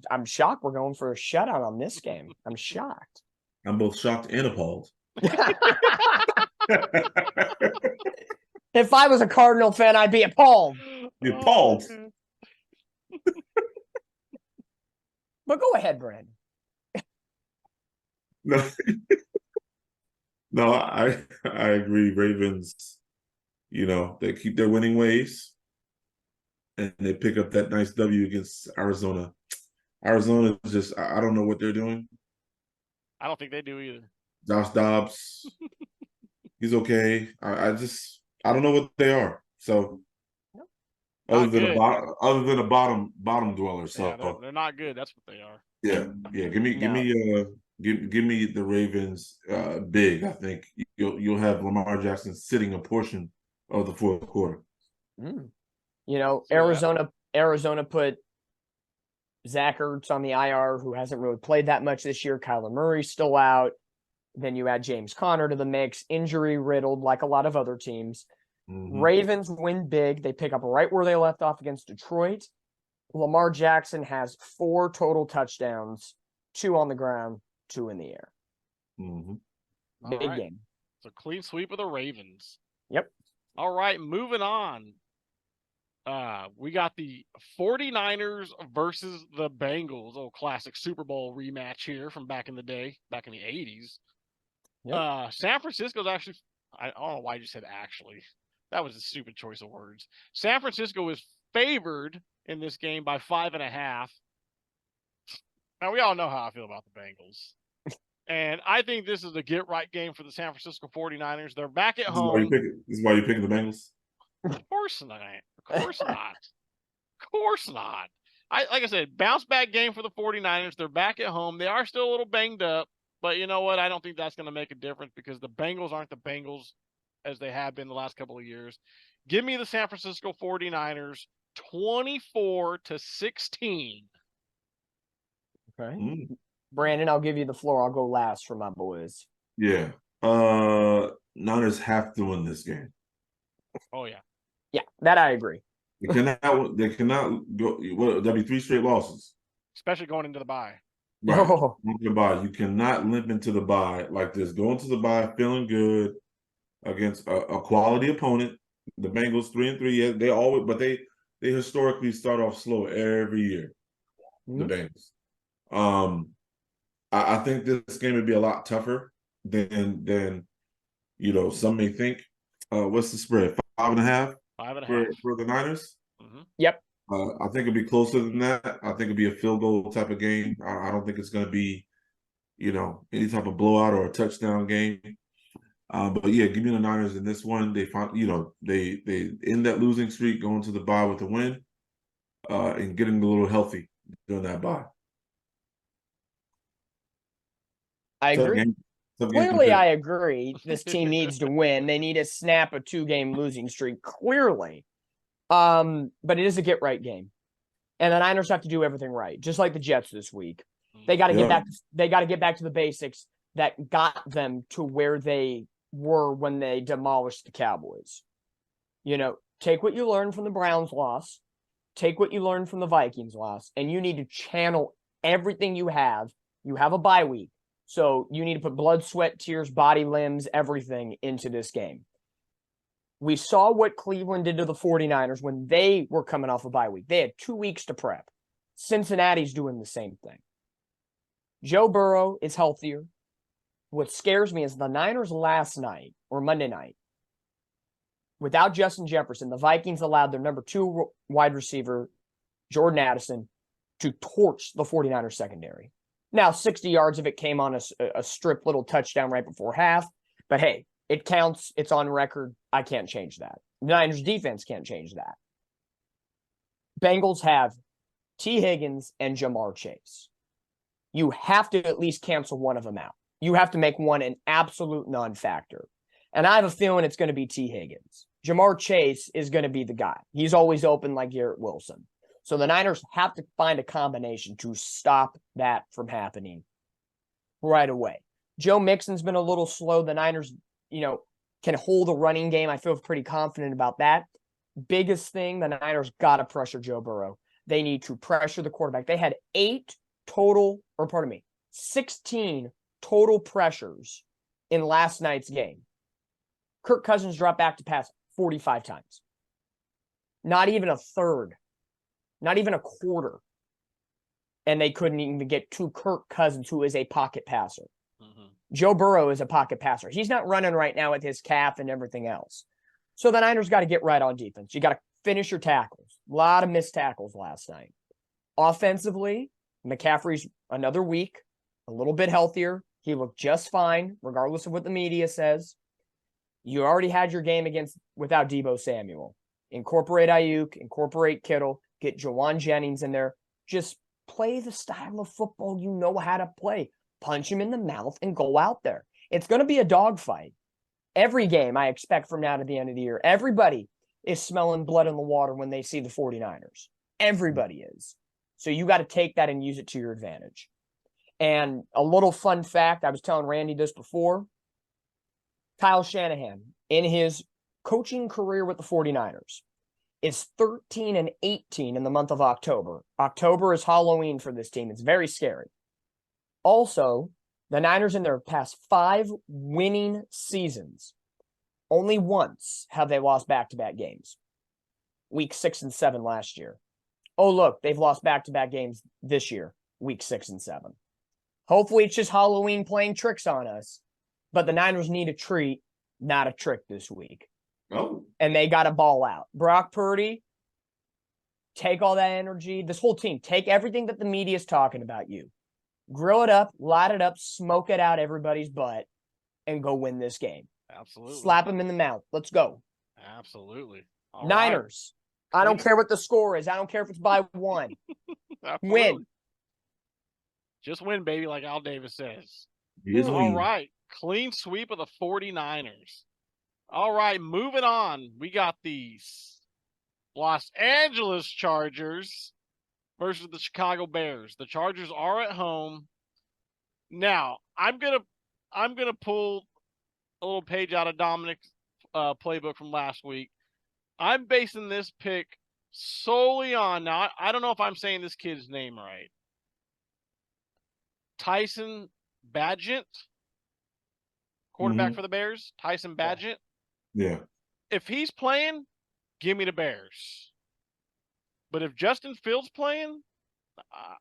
I'm shocked we're going for a shutout on this game. I'm shocked. I'm both shocked and appalled. If I was a Cardinal fan, I'd be appalled. You're appalled. man. But go ahead, Brandon. No, no, I agree. Ravens, they keep their winning ways, and they pick up that nice W against Arizona. Arizona is just, I don't know what they're doing. I don't think they do either. Josh Dobbs, he's okay. I don't know what they are. So Not other than good. a bottom dweller. So Yeah, they're not good. That's what they are. yeah. Give me the Ravens big. I think you'll have Lamar Jackson sitting a portion of the fourth quarter. Mm. So Arizona put Zach Ertz on the IR, who hasn't really played that much this year. Kyler Murray's still out. Then you add James Conner to the mix, injury riddled like a lot of other teams. Mhm. Ravens win big. They pick up right where they left off against Detroit. Lamar Jackson has 4 total touchdowns, 2 on the ground, 2 in the air. Mhm. All Big right. game. It's a clean sweep of the Ravens. Yep. All right, moving on. We got the 49ers versus the Bengals. Oh, classic Super Bowl rematch here from back in the day, back in the 80s. Yep. San Francisco's actually, I don't know why I just said actually. That was a stupid choice of words. San Francisco is favored in this game by 5.5. Now, we all know how I feel about the Bengals. And I think this is a get-right game for the San Francisco 49ers. They're back at home. This is why you're picking the Bengals? Of course not. Of course not. Of course not. Like I said, bounce back game for the 49ers. They're back at home. They are still a little banged up, but you know what? I don't think that's going to make a difference because the Bengals aren't the Bengals as they have been the last couple of years. Give me the San Francisco 49ers 24-16. Okay. Mm. Brandon, I'll give you the floor. I'll go last for my boys. Yeah. Niners have to win this game. Oh yeah. Yeah, that I agree. They cannot go. That'll be 3 straight losses. Especially going into the bye. Right. Oh. Into the bye. You cannot limp into the bye like this. Go into the bye feeling good against a quality opponent. The Bengals 3-3. Yeah, they always, but they historically start off slow every year. Mhm. The Bengals. I think this game would be a lot tougher than some may think. What's the spread? 5.5 5.5. for the Niners. Mm-hmm. Yep. I think it'd be closer than that. I think it'd be a field goal type of game. I don't think it's going to be, any type of blowout or a touchdown game. But yeah, give me the Niners in this one. They find, they end that losing streak, going to the bye with a win, and getting a little healthy during that bye. I Tough agree. game. Tough game Clearly, to I agree. This team needs to win. They need to snap a 2-game losing streak. Clearly. But it is a get-right game. And the Niners have to do everything right, just like the Jets this week. They got to get back. They got to get back to the basics that got them to where they were when they demolished the Cowboys. Take what you learned from the Browns loss, take what you learned from the Vikings loss, and you need to channel everything you have. You have a bye week, so you need to put blood, sweat, tears, body, limbs, everything into this game. We saw what Cleveland did to the 49ers when they were coming off a bye week. They had 2 weeks to prep. Cincinnati's doing the same thing. Joe Burrow is healthier. What scares me is the Niners last night or Monday night, without Justin Jefferson, the Vikings allowed their number 2 wide receiver, Jordan Addison, to torch the 49ers secondary. Now, 60 yards of it came on a strip little touchdown right before half. But hey, it counts. It's on record. I can't change that. The Niners defense can't change that. Bengals have T. Higgins and Jamar Chase. You have to at least cancel one of them out. You have to make one an absolute non-factor. And I have a feeling it's going to be T. Higgins. Jamar Chase is going to be the guy. He's always open like Garrett Wilson. So the Niners have to find a combination to stop that from happening right away. Joe Mixon's been a little slow. The Niners, can hold a running game. I feel pretty confident about that. Biggest thing, the Niners got to pressure Joe Burrow. They need to pressure the quarterback. They had 16 total pressures in last night's game. Kirk Cousins dropped back to pass 45 times. Not even a third. Not even a quarter. And they couldn't even get to Kirk Cousins, who is a pocket passer. Mm-hmm. Joe Burrow is a pocket passer. He's not running right now with his calf and everything else. So the Niners got to get right on defense. You got to finish your tackles. A lot of missed tackles last night. Offensively, McCaffrey's another week, a little bit healthier. He looked just fine, regardless of what the media says. You already had your game without Deebo Samuel. Incorporate Ayuk, incorporate Kittle, get Jawan Jennings in there. Just play the style of football you know how to play. Punch him in the mouth and go out there. It's going to be a dogfight. Every game I expect from now to the end of the year. Everybody is smelling blood in the water when they see the 49ers. Everybody is. So you got to take that and use it to your advantage. And a little fun fact, I was telling Randy this before. Kyle Shanahan, in his coaching career with the 49ers, is 13-18 in the month of October. October is Halloween for this team. It's very scary. Also, the Niners in their past 5 winning seasons, only once have they lost back-to-back games. Week 6 and 7 last year. Oh, look, they've lost back-to-back games this year, week 6 and 7. Hopefully it's just Halloween playing tricks on us, but the Niners need a treat, not a trick this week. Oh, And they got to ball out. Brock Purdy, take all that energy. This whole team, take everything that the media is talking about you. Grill it up, light it up, smoke it out everybody's butt, and go win this game. Absolutely. Slap them in the mouth. Let's go. Absolutely. All Niners. Right. I don't care what the score is. I don't care if it's by 1. Win. Just win, baby, like Al Davis says. he is All winning. right. Clean sweep of the 49ers. All right, moving on. We got the Los Angeles Chargers versus the Chicago Bears. The Chargers are at home. Now, I'm gonna pull a little page out of Dominic's playbook from last week. I'm basing this pick solely on, now I don't know if I'm saying this kid's name right. Tyson Bagent, quarterback for the Bears. Tyson Bagent. Yeah. If he's playing, give me the Bears. But if Justin Fields playing,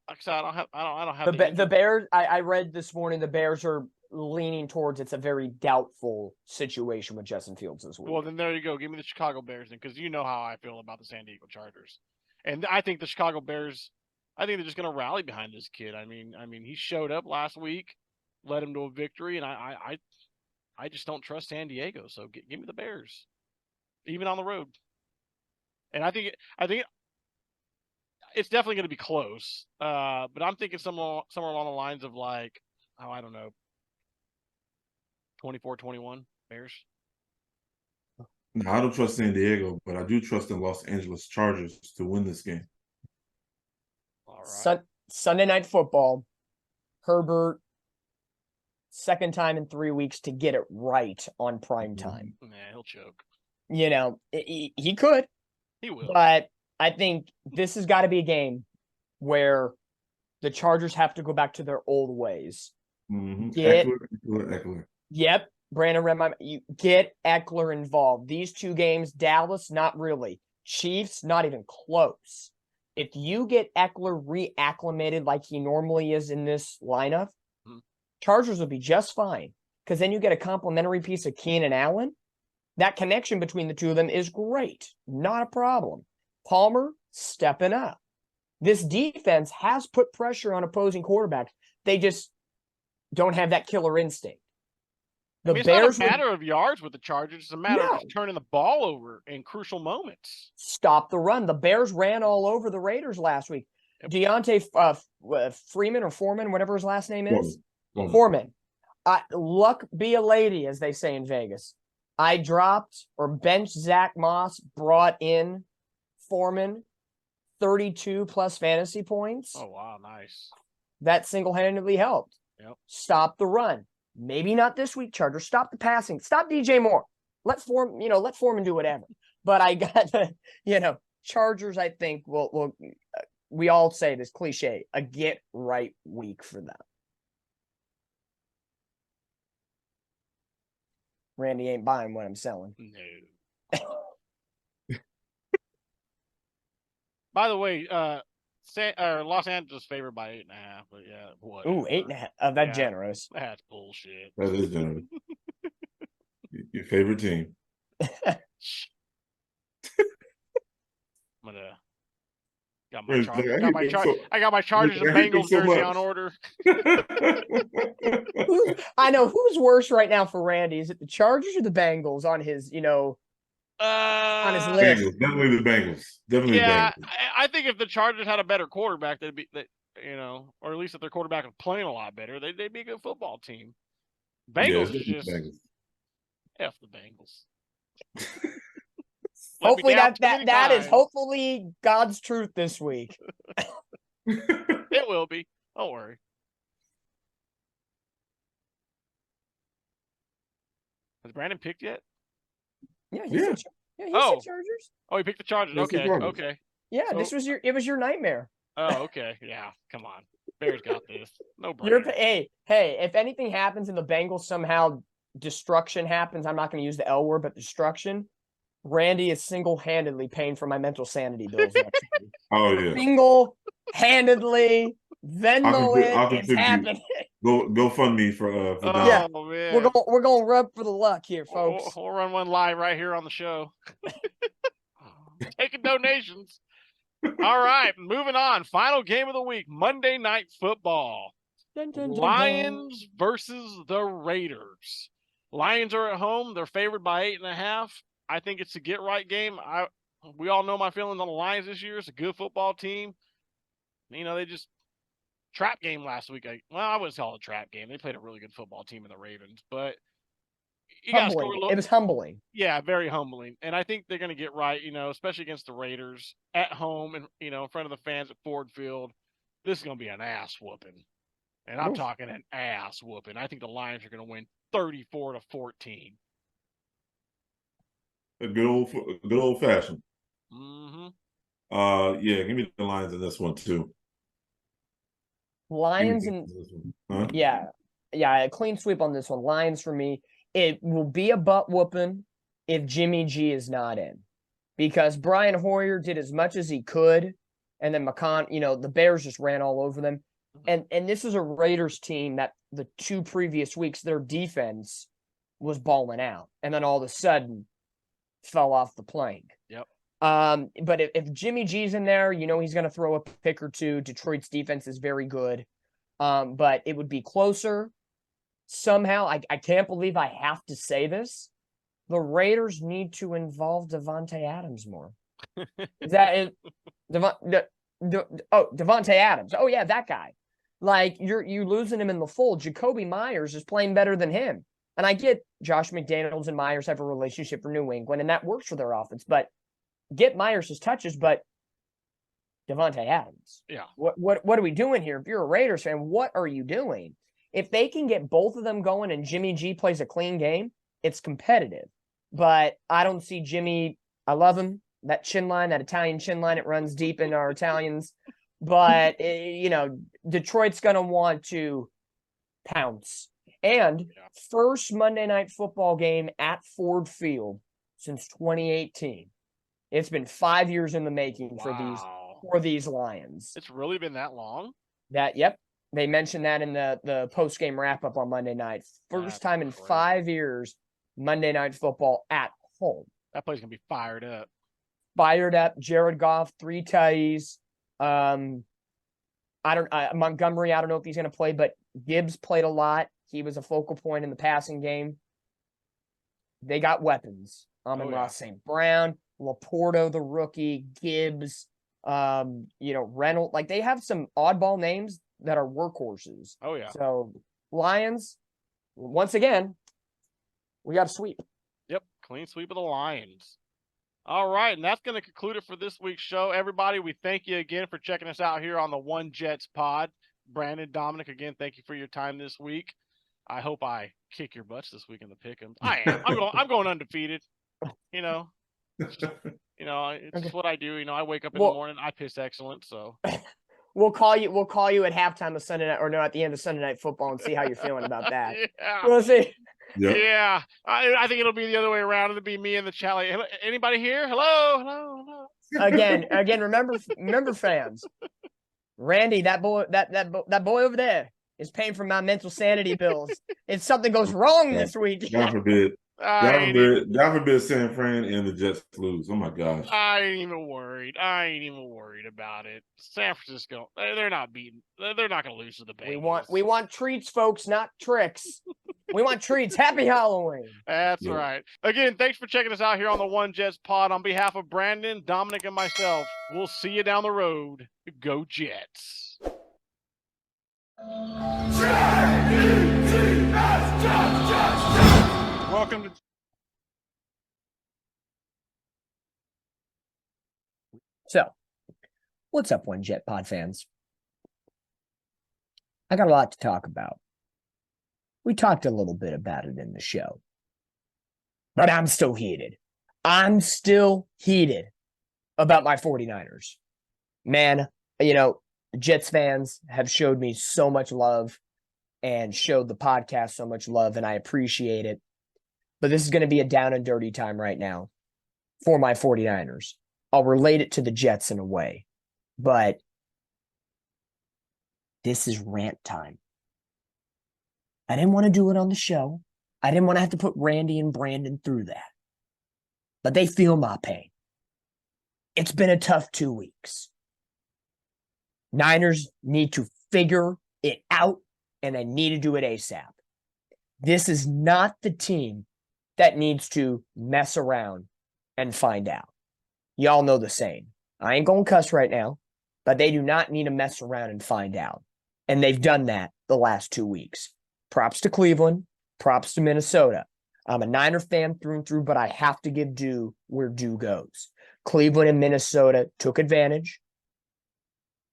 like I said, I don't have The Bears. I read this morning the Bears are leaning towards it's a very doubtful situation with Justin Fields this week. Well, then there you go. Give me the Chicago Bears then, because you know how I feel about the San Diego Chargers, and I think the Chicago Bears. I think they're just going to rally behind this kid. I mean, he showed up last week, led him to a victory, and I just don't trust San Diego. So give me the Bears, even on the road. And I think it's definitely going to be close. But I'm thinking somewhere along the lines of like, I don't know, 24-21 Bears. No, I don't trust San Diego, but I do trust the Los Angeles Chargers to win this game. All right. Sunday Night Football. Herbert, second time in 3 weeks to get it right on prime time. Nah, he'll choke. You know, he could. He will. But I think this has got to be a game where the Chargers have to go back to their old ways. Mm-hmm. Get- Eckler. Yep. Brandon, you get Eckler involved. These 2 games, Dallas, not really. Chiefs, not even close. If you get Eckler reacclimated like he normally is in this lineup, Chargers will be just fine. Because then you get a complimentary piece of Keenan Allen. That connection between the 2 of them is great. Not a problem. Palmer stepping up. This defense has put pressure on opposing quarterbacks. They just don't have that killer instinct. The it's Bears not a matter of yards with the Chargers. It's a matter No. of just turning the ball over in crucial moments. stop the run. The Bears ran all over the Raiders last week. Deontay Freeman or Foreman, whatever his last name is. Foreman. Luck be a lady, as they say in Vegas. I dropped or benched Zach Moss, brought in Foreman, 32 plus fantasy points. Oh, wow. Nice. That single-handedly helped. Yep. Stop the run. Maybe not this week, Chargers. Stop the passing. Stop DJ Moore. let Foreman do whatever. But I got the, Chargers, I think will we all say this cliche, a get right week for them. Randy ain't buying what I'm selling. No. By the way, Los Angeles favored by 8.5, but yeah, what? Ooh, 8.5. That's Yeah. generous. That's bullshit. That is generous. Your favorite team. I'm gonna I got my Chargers and Bengals jersey on order. I know who's worse right now for Randy. Is it the Chargers or the Bengals on his, on his list? Bengals, definitely the Bengals. Definitely Yeah, the Bengals. I think if the Chargers had a better quarterback, they'd be, or at least if their quarterback was playing a lot better, they'd be a good football team. Bengals is just F the Bengals. Hopefully that is hopefully God's truth this week. It will be. Don't worry. Has Brandon picked yet? Yeah, he said Chargers. Oh, he picked the Chargers. Yes, Okay, Chargers. okay. Yeah, it was your nightmare. Oh, okay. Yeah, come on. Bears got this. No brainer. Hey, if anything happens and the Bengals somehow destruction happens, I'm not going to use the L word, but destruction. Randy is single-handedly paying for my mental sanity bills next week. Oh yeah. Single-handedly, Venmo it's happening. Go fund me for yeah. Man. We're going rub for the luck here, folks. We'll run one live right here on the show. Taking donations. All right, moving on. Final game of the week, Monday Night Football. Dun, dun, dun, Lions versus the Raiders. Lions are at home. They're favored by 8.5. I think it's a get-right game. We all know my feelings on the Lions this year. It's a good football team. They just trap game last week. I wouldn't call it a trap game. They played a really good football team in the Ravens, but it was humbling. Yeah, very humbling. And I think they're going to get right, especially against the Raiders at home and, in front of the fans at Ford Field. This is going to be an ass whooping. And I'm talking an ass whooping. I think the Lions are going to win 34-14. A good old fashioned. Mm-hmm. Yeah, give me the Lions in this one too. Lions and a clean sweep on this one. Lions for me. It will be a butt whooping if Jimmy G is not in, because Brian Hoyer did as much as he could, and then the Bears just ran all over them. And this is a Raiders team that the 2 previous weeks their defense was balling out, and then all of a sudden fell off the plank. Yep. But if Jimmy G's in there, he's going to throw a pick or two. Detroit's defense is very good. But it would be closer. Somehow, I can't believe I have to say this. The Raiders need to involve Davante Adams more. Davante Adams. Oh yeah, that guy. Like you losing him in the fold. Jacoby Myers is playing better than him. And I get Josh McDaniels and Myers have a relationship for New England, and that works for their offense. But get Myers his touches, but Davante Adams. Yeah. What are we doing here? If you're a Raiders fan, what are you doing? If they can get both of them going and Jimmy G plays a clean game, it's competitive. But I don't see Jimmy. I love him. That chin line, that Italian chin line, it runs deep in our Italians. But, Detroit's going to want to pounce. And first Monday Night Football game at Ford Field since 2018. It's been 5 years in the making for these Lions. It's really been that long? Yep. They mentioned that in the post-game wrap-up on Monday night. First time in 5 years, Monday Night Football at home. That place going to be fired up. Jared Goff, 3 tutties. Montgomery, I don't know if he's going to play, but Gibbs played a lot. He was a focal point in the passing game. They got weapons. Ross St. Brown, Laporto, the rookie, Gibbs, Reynolds. Like, they have some oddball names that are workhorses. Oh, yeah. So, Lions, once again, we got a sweep. Yep, clean sweep of the Lions. All right, and that's going to conclude it for this week's show. Everybody, we thank you again for checking us out here on the One Jets pod. Brandon, Dominic, again, thank you for your time this week. I hope I kick your butts this week in the pick'em. I am. I'm going undefeated. You know, it's just what I do. I wake up in the morning, I piss excellent. So we'll call you at halftime of Sunday night, or no, at the end of Sunday Night Football, and see how you're feeling about that. Yeah. We'll see. Yep. Yeah, I think it'll be the other way around. It'll be me and the Chally. Anybody here? Hello. Again, remember, fans. Randy, that boy over there is paying for my mental sanity bills. If something goes wrong this week, God forbid. God forbid San Fran and the Jets lose. Oh my gosh. I ain't even worried about it. San Francisco, they're not beating. They're not going to lose to the Bengals. We want treats, folks, not tricks. We want treats. Happy Halloween. That's right. Again, thanks for checking us out here on the One Jets Pod. On behalf of Brandon, Dominic, and myself, we'll see you down the road. Go Jets. Welcome to So, what's up, One Jet Pod fans? I got a lot to talk about. We talked a little bit about it in the show. But I'm still heated. I'm still heated about my 49ers. Man, Jets fans have showed me so much love and showed the podcast so much love, and I appreciate it. But this is going to be a down and dirty time right now for my 49ers. I'll relate it to the Jets in a way, but this is rant time. I didn't want to do it on the show. I didn't want to have to put Randy and Brandon through that, but they feel my pain. It's been a tough 2 weeks. Niners need to figure it out, and they need to do it ASAP. This is not the team that needs to mess around and find out. Y'all know the saying. I ain't going to cuss right now, but they do not need to mess around and find out. And they've done that the last 2 weeks. Props to Cleveland. Props to Minnesota. I'm a Niner fan through and through, but I have to give due where due goes. Cleveland and Minnesota took advantage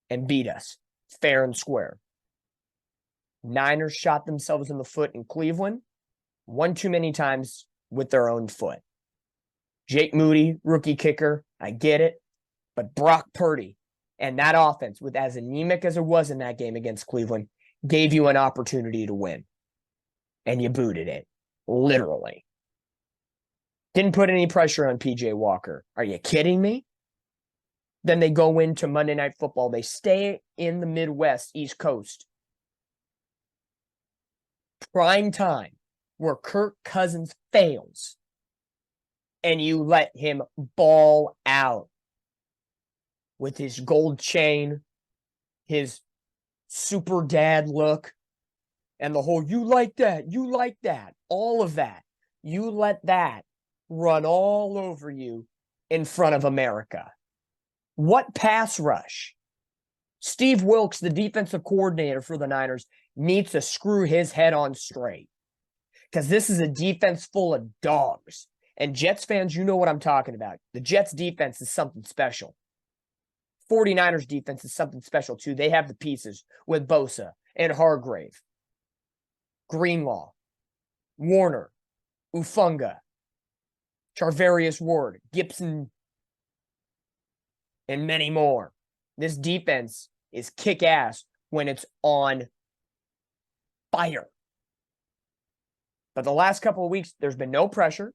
and beat us fair and square. Niners shot themselves in the foot in Cleveland one too many times with their own foot. Jake Moody, rookie kicker, I get it. But Brock Purdy and that offense, with as anemic as it was in that game against Cleveland, gave you an opportunity to win. And you booted it, literally. Didn't put any pressure on PJ Walker. Are you kidding me? Then they go into Monday Night Football. They stay in the Midwest, East Coast. Prime time, where Kirk Cousins fails. And you let him ball out with his gold chain, his super dad look, and the whole, you like that, all of that. You let that run all over you in front of America. What pass rush? Steve Wilks, the defensive coordinator for the Niners, needs to screw his head on straight. Because this is a defense full of dogs. And Jets fans, you know what I'm talking about. The Jets defense is something special. 49ers defense is something special too. They have the pieces with Bosa and Hargrave, Greenlaw, Warner, Ufunga, Charvarius Ward, Gibson, and many more. This defense is kick-ass when it's on fire. But the last couple of weeks, there's been no pressure,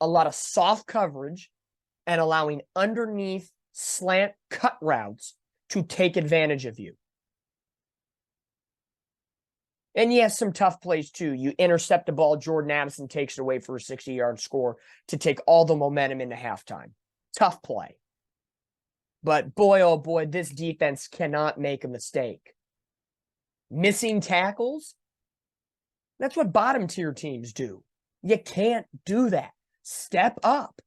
a lot of soft coverage, and allowing underneath slant cut routes to take advantage of you. And yes, some tough plays too. You intercept the ball, Jordan Addison takes it away for a 60-yard score to take all the momentum into halftime. Tough play. But boy, oh boy, this defense cannot make a mistake. Missing tackles? That's what bottom tier teams do. You can't do that. Step up.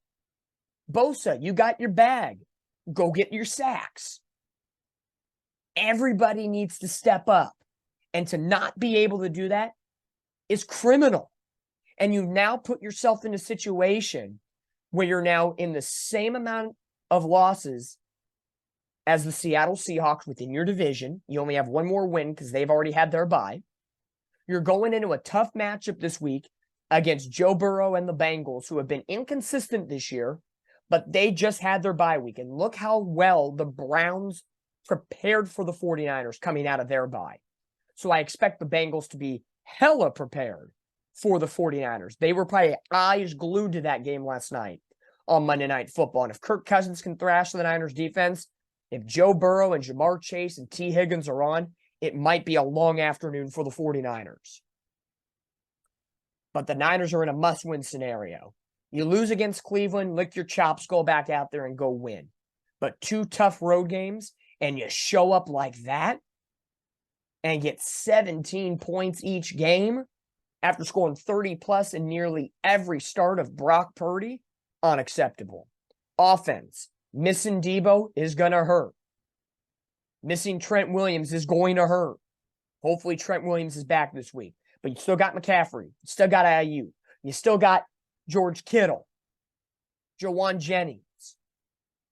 Bosa, you got your bag. Go get your sacks. Everybody needs to step up. And to not be able to do that is criminal. And you now put yourself in a situation where you're now in the same amount of losses as the Seattle Seahawks within your division. You only have one more win because they've already had their bye. You're going into a tough matchup this week against Joe Burrow and the Bengals, who have been inconsistent this year, but they just had their bye week. And look how well the Browns prepared for the 49ers coming out of their bye. So I expect the Bengals to be hella prepared for the 49ers. They were probably eyes glued to that game last night on Monday Night Football. And if Kirk Cousins can thrash the Niners defense, if Joe Burrow and Jamar Chase and T. Higgins are on, it might be a long afternoon for the 49ers. But the Niners are in a must-win scenario. You lose against Cleveland, lick your chops, go back out there and go win. But 2 tough road games, and you show up like that and get 17 points each game after scoring 30-plus in nearly every start of Brock Purdy, unacceptable. Offense, missing Debo is going to hurt. Missing Trent Williams is going to hurt. Hopefully Trent Williams is back this week. But you still got McCaffrey. You still got Ayuk. You still got George Kittle. Jawan Jennings.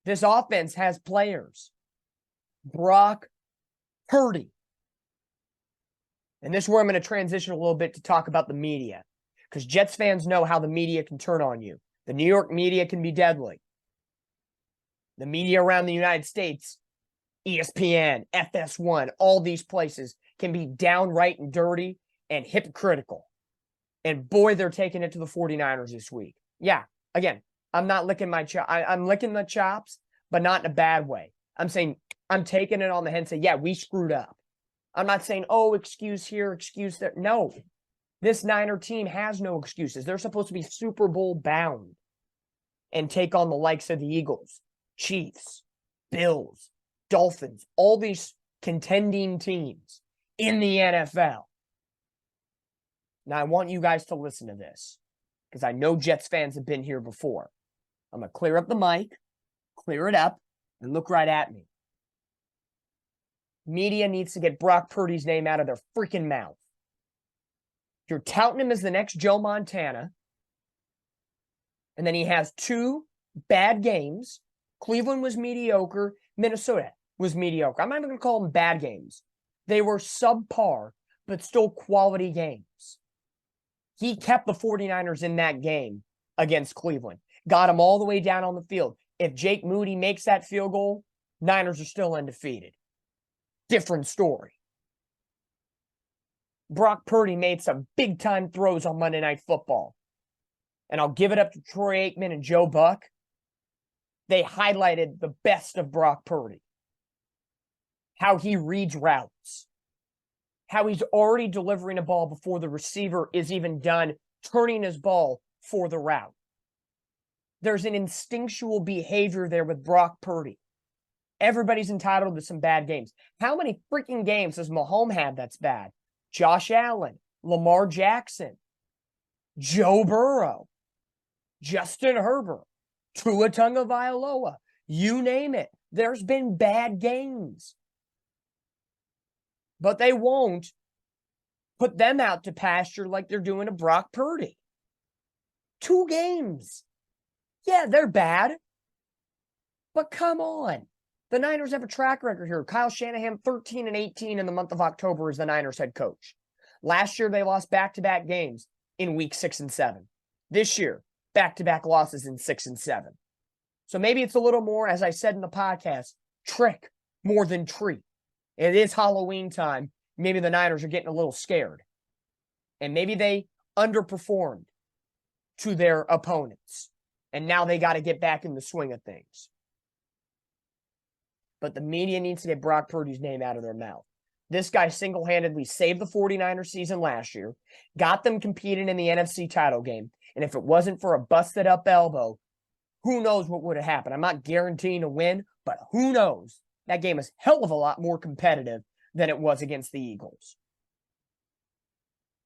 This offense has players. Brock Purdy. And this is where I'm going to transition a little bit to talk about the media. Because Jets fans know how the media can turn on you. The New York media can be deadly. The media around the United States, ESPN, FS1, all these places can be downright and dirty and hypocritical. And boy, they're taking it to the 49ers this week. Yeah, again, I'm not licking my chops. I'm licking the chops, but not in a bad way. I'm saying I'm taking it on the head and saying, yeah, we screwed up. I'm not saying, oh, excuse here, excuse there. No, this Niner team has no excuses. They're supposed to be Super Bowl bound and take on the likes of the Eagles, Chiefs, Bills, Dolphins, all these contending teams in the NFL. Now, I want you guys to listen to this because I know Jets fans have been here before. I'm going to clear up the mic, clear it up, and look right at me. Media needs to get Brock Purdy's name out of their freaking mouth. You're touting him as the next Joe Montana, and then he has 2 bad games. Cleveland was mediocre. Minnesota was mediocre. I'm not even going to call them bad games. They were subpar, but still quality games. He kept the 49ers in that game against Cleveland. Got them all the way down on the field. If Jake Moody makes that field goal, Niners are still undefeated. Different story. Brock Purdy made some big-time throws on Monday Night Football. And I'll give it up to Troy Aikman and Joe Buck. They highlighted the best of Brock Purdy. How he reads routes. How he's already delivering a ball before the receiver is even done turning his ball for the route. There's an instinctual behavior there with Brock Purdy. Everybody's entitled to some bad games. How many freaking games has Mahomes had that's bad? Josh Allen, Lamar Jackson, Joe Burrow, Justin Herbert, Tua Tagovailoa, you name it. There's been bad games. But they won't put them out to pasture like they're doing to Brock Purdy. 2 games. Yeah, they're bad. But come on. The Niners have a track record here. Kyle Shanahan, 13-18 in the month of October as the Niners head coach. Last year, they lost back-to-back games in week 6 and 7. This year, back-to-back losses in 6 and 7. So maybe it's a little more, as I said in the podcast, trick more than treat. It is Halloween time. Maybe the Niners are getting a little scared. And maybe they underperformed to their opponents. And now they got to get back in the swing of things. But the media needs to get Brock Purdy's name out of their mouth. This guy single-handedly saved the 49ers season last year, got them competing in the NFC title game, and if it wasn't for a busted-up elbow, who knows what would have happened. I'm not guaranteeing a win, but who knows? That game is a hell of a lot more competitive than it was against the Eagles.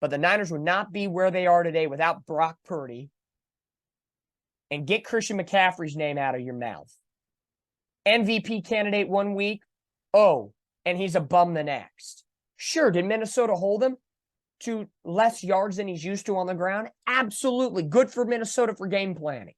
But the Niners would not be where they are today without Brock Purdy. And get Christian McCaffrey's name out of your mouth. MVP candidate 1 week. Oh, and he's a bum the next. Sure, did Minnesota hold him to less yards than he's used to on the ground? Absolutely. Good for Minnesota for game planning.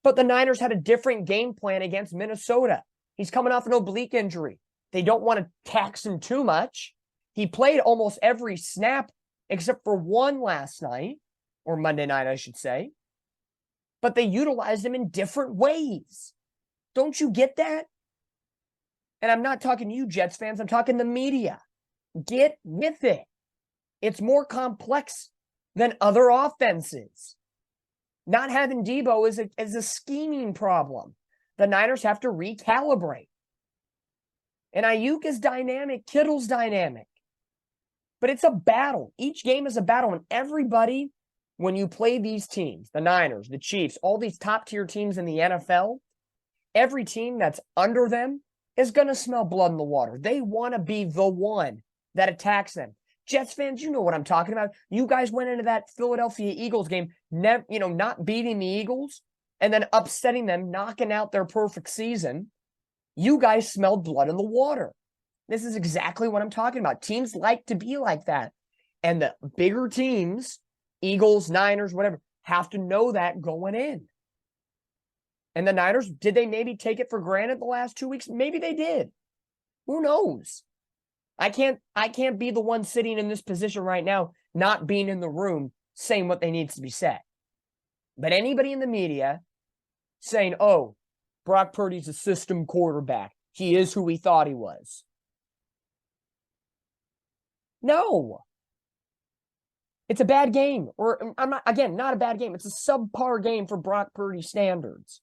But the Niners had a different game plan against Minnesota. He's coming off an oblique injury. They don't want to tax him too much. He played almost every snap except for one last night, or Monday night, I should say. But they utilized him in different ways. Don't you get that? And I'm not talking to you, Jets fans. I'm talking the media. Get with it. It's more complex than other offenses. Not having Debo is a scheming problem. The Niners have to recalibrate. And Ayuk is dynamic. Kittle's dynamic. But it's a battle. Each game is a battle. And everybody, when you play these teams, the Niners, the Chiefs, all these top-tier teams in the NFL, every team that's under them is going to smell blood in the water. They want to be the one that attacks them. Jets fans, you know what I'm talking about. You guys went into that Philadelphia Eagles game, not beating the Eagles and then upsetting them, knocking out their perfect season. You guys smelled blood in the water. This is exactly what I'm talking about. Teams like to be like that. And the bigger teams, Eagles, Niners, whatever, have to know that going in. And the Niners, did they maybe take it for granted the last 2 weeks? Maybe they did. Who knows? I can't be the one sitting in this position right now, not being in the room, saying what they needs to be said. But anybody in the media saying, oh, Brock Purdy's a system quarterback. He is who we thought he was. No. It's a bad game. Or I'm not a bad game. It's a subpar game for Brock Purdy standards.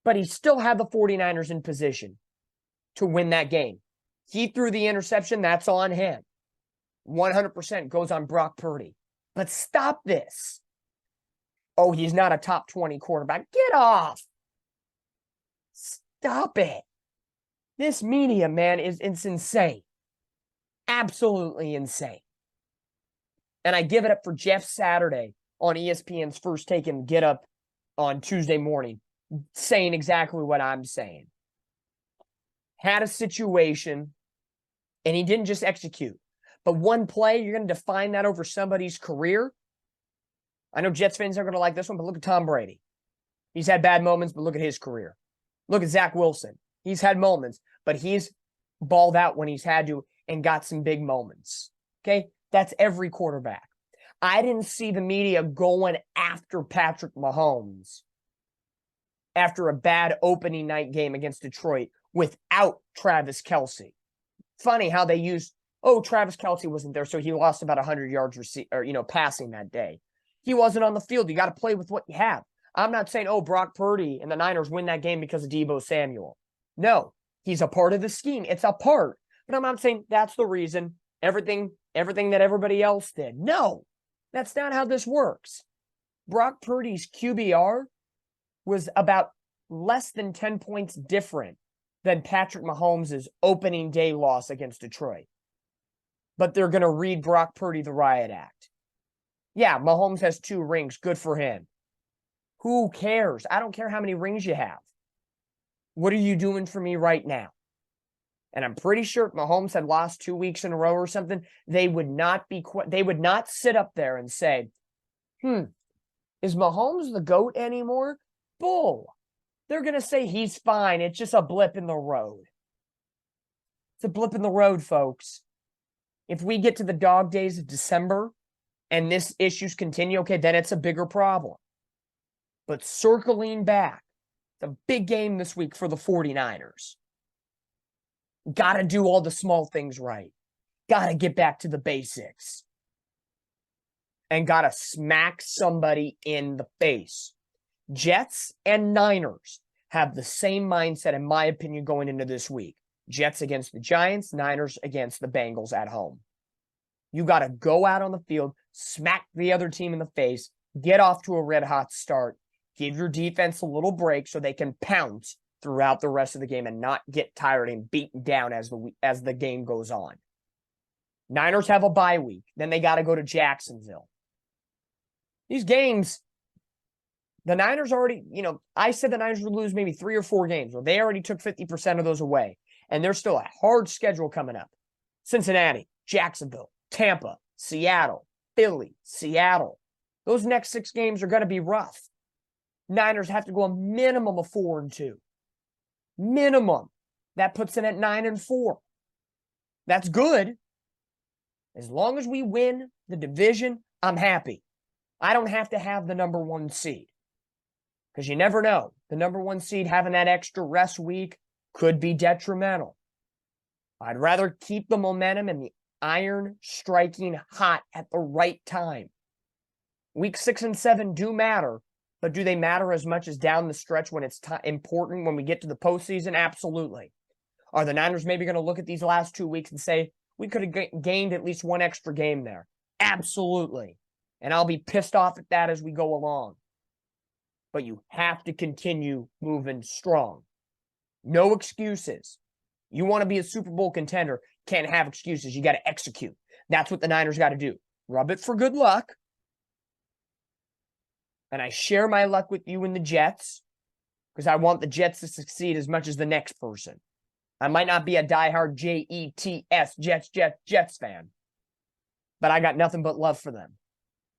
But he still had the 49ers in position to win that game. He threw the interception. That's on him. 100% goes on Brock Purdy. But stop this. Oh, he's not a top 20 quarterback. Get off. Stop it. This media, man, it's insane. Absolutely insane. And I give it up for Jeff Saturday on ESPN's First Take and Get Up on Tuesday morning, saying exactly what I'm saying. Had a situation, and he didn't just execute. But one play, you're going to define that over somebody's career. I know Jets fans aren't going to like this one, but look at Tom Brady. He's had bad moments, but look at his career. Look at Zach Wilson. He's had moments, but he's balled out when he's had to and got some big moments. Okay? That's every quarterback. I didn't see the media going after Patrick Mahomes after a bad opening night game against Detroit without Travis Kelce. Funny how they used, Travis Kelce wasn't there, so he lost about 100 yards passing that day. He wasn't on the field. You got to play with what you have. I'm not saying, Brock Purdy and the Niners win that game because of Deebo Samuel. No, he's a part of the scheme. It's a part. But I'm not saying that's the reason everything that everybody else did. No, that's not how this works. Brock Purdy's QBR was about less than 10 points different than Patrick Mahomes' opening day loss against Detroit. But they're going to read Brock Purdy the riot act. Yeah, Mahomes has 2 rings. Good for him. Who cares? I don't care how many rings you have. What are you doing for me right now? And I'm pretty sure if Mahomes had lost 2 weeks in a row or something, they would not sit up there and say, is Mahomes the GOAT anymore? Bull. They're going to say he's fine. It's just a blip in the road. It's a blip in the road, folks. If we get to the dog days of December and this issues continue, okay, then it's a bigger problem. But circling back, it's a big game this week for the 49ers. Got to do all the small things right. Got to get back to the basics. And got to smack somebody in the face. Jets and Niners have the same mindset, in my opinion, going into this week. Jets against the Giants, Niners against the Bengals at home. You got to go out on the field, smack the other team in the face, get off to a red-hot start, give your defense a little break so they can pounce throughout the rest of the game and not get tired and beaten down as the game goes on. Niners have a bye week. Then they got to go to Jacksonville. These games, the Niners already, I said the Niners would lose maybe 3 or 4 games. Well, they already took 50% of those away. And there's still a hard schedule coming up. Cincinnati, Jacksonville, Tampa, Seattle, Philly, Seattle. Those next 6 games are going to be rough. Niners have to go a minimum of 4-2. Minimum. That puts them at 9-4. That's good. As long as we win the division, I'm happy. I don't have to have the number 1 seed. Because you never know. The number 1 seed having that extra rest week could be detrimental. I'd rather keep the momentum and the iron striking hot at the right time. Week 6 and 7 do matter, but do they matter as much as down the stretch when it's important when we get to the postseason? Absolutely. Are the Niners maybe going to look at these last 2 weeks and say, we could have gained at least 1 extra game there? Absolutely. And I'll be pissed off at that as we go along. But you have to continue moving strong. No excuses. You want to be a Super Bowl contender, can't have excuses. You got to execute. That's what the Niners got to do. Rub it for good luck. And I share my luck with you and the Jets because I want the Jets to succeed as much as the next person. I might not be a diehard Jets, Jets fan, but I got nothing but love for them.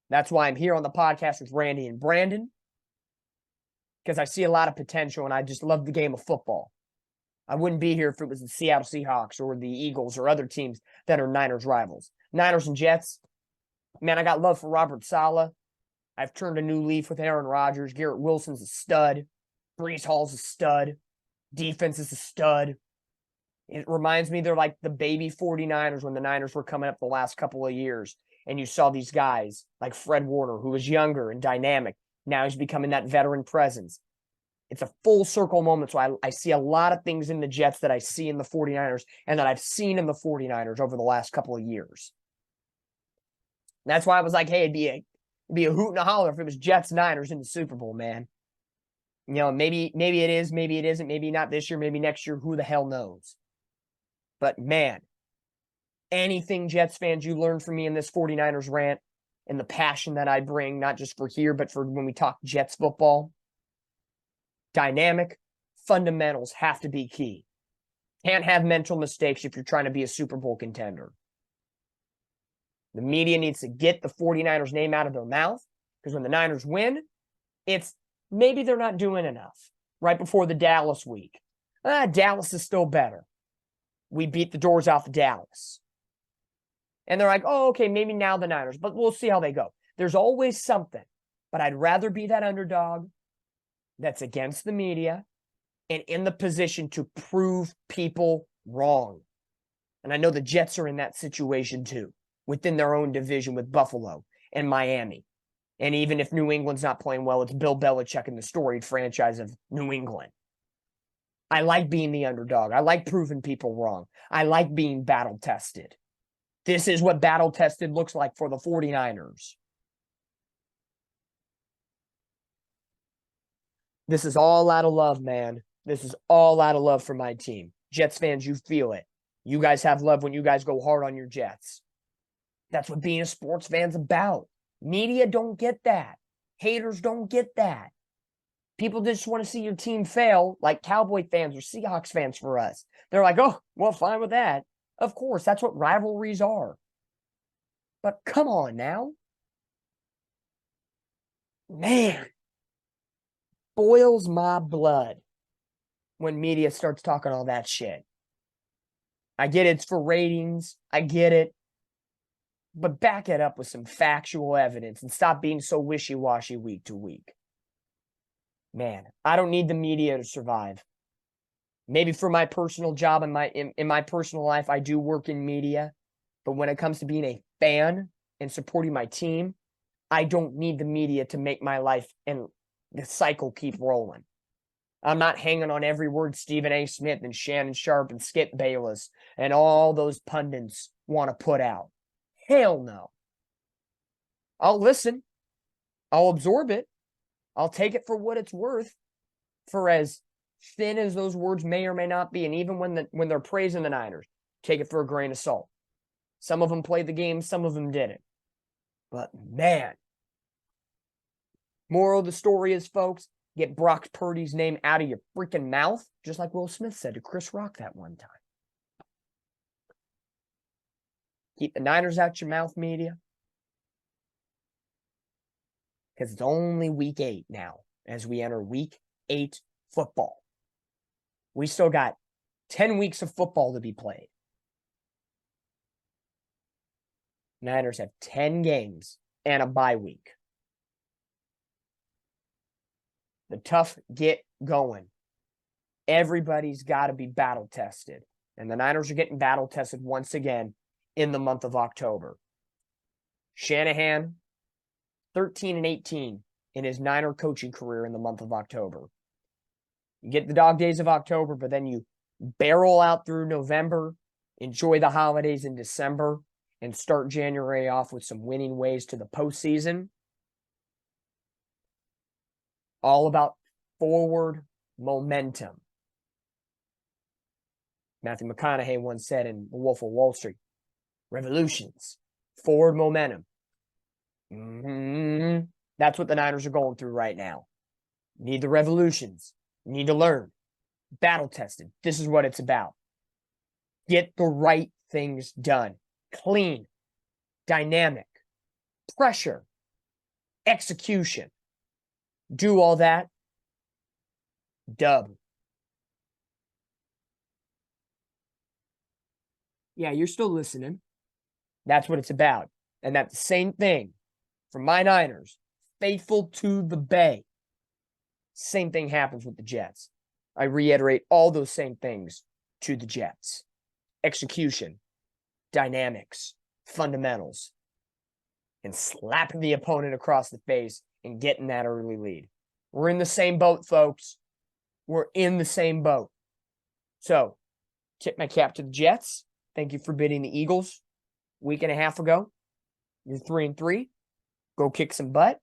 That's why I'm here on the podcast with Randy and Brandon, because I see a lot of potential and I just love the game of football. I wouldn't be here if it was the Seattle Seahawks or the Eagles or other teams that are Niners rivals. Niners and Jets, man, I got love for Robert Saleh. I've turned a new leaf with Aaron Rodgers. Garrett Wilson's a stud. Breece Hall's a stud. Defense is a stud. It reminds me they're like the baby 49ers when the Niners were coming up the last couple of years. And you saw these guys like Fred Warner, who was younger and dynamic. Now he's becoming that veteran presence. It's a full circle moment. So I see a lot of things in the Jets that I see in the 49ers and that I've seen in the 49ers over the last couple of years. That's why I was like, hey, it'd be a hoot and a holler if it was Jets Niners in the Super Bowl, man. You know, maybe it is, maybe it isn't, maybe not this year, maybe next year, who the hell knows? But man, anything Jets fans you learned from me in this 49ers rant and the passion that I bring, not just for here, but for when we talk Jets football, dynamic fundamentals have to be key. Can't have mental mistakes if you're trying to be a Super Bowl contender. The media needs to get the 49ers name out of their mouth because when the Niners win, it's maybe they're not doing enough. Right before the Dallas week. Dallas is still better. We beat the doors off of Dallas. And they're like, oh, okay, maybe now the Niners, but we'll see how they go. There's always something, but I'd rather be that underdog that's against the media and in the position to prove people wrong. And I know the Jets are in that situation too, within their own division with Buffalo and Miami. And even if New England's not playing well, it's Bill Belichick and the storied franchise of New England. I like being the underdog. I like proving people wrong. I like being battle-tested. This is what battle-tested looks like for the 49ers. This is all out of love, man. This is all out of love for my team. Jets fans, you feel it. You guys have love when you guys go hard on your Jets. That's what being a sports fan's about. Media don't get that. Haters don't get that. People just want to see your team fail, like Cowboy fans or Seahawks fans for us. They're like, oh, well, fine with that. Of course, that's what rivalries are. But come on now. Man, boils my blood when media starts talking all that shit. I get it's for ratings. I get it. But back it up with some factual evidence and stop being so wishy-washy week to week. Man, I don't need the media to survive. Maybe for my personal job in my personal life, I do work in media. But when it comes to being a fan and supporting my team, I don't need the media to make my life and the cycle keep rolling. I'm not hanging on every word Stephen A. Smith and Shannon Sharp and Skip Bayless and all those pundits want to put out. Hell no. I'll listen. I'll absorb it. I'll take it for what it's worth, for as thin as those words may or may not be. And even when they're praising the Niners, take it for a grain of salt. Some of them played the game, some of them didn't. But man, moral of the story is, folks, get Brock Purdy's name out of your freaking mouth, just like Will Smith said to Chris Rock that one time. Keep the Niners out your mouth, media. Because it's only week 8 now as we enter week 8 football. We still got 10 weeks of football to be played. Niners have 10 games and a bye week. The tough get going. Everybody's got to be battle tested. And the Niners are getting battle tested once again in the month of October. Shanahan, 13-18 in his Niner coaching career in the month of October. You get the dog days of October, but then you barrel out through November, enjoy the holidays in December, and start January off with some winning ways to the postseason. All about forward momentum. Matthew McConaughey once said in The Wolf of Wall Street, revolutions, forward momentum. That's what the Niners are going through right now. Need the revolutions. Need to learn. Battle tested. This is what it's about. Get the right things done. Clean. Dynamic. Pressure. Execution. Do all that. Dub. Yeah, you're still listening. That's what it's about. And that's the same thing for my Niners. Faithful to the Bay. Same thing happens with the Jets. I reiterate all those same things to the Jets. Execution, dynamics, fundamentals, and slapping the opponent across the face and getting that early lead. We're in the same boat, folks. We're in the same boat. So, tip my cap to the Jets. Thank you for beating the Eagles a week and a half ago. You're 3-3. Go kick some butt.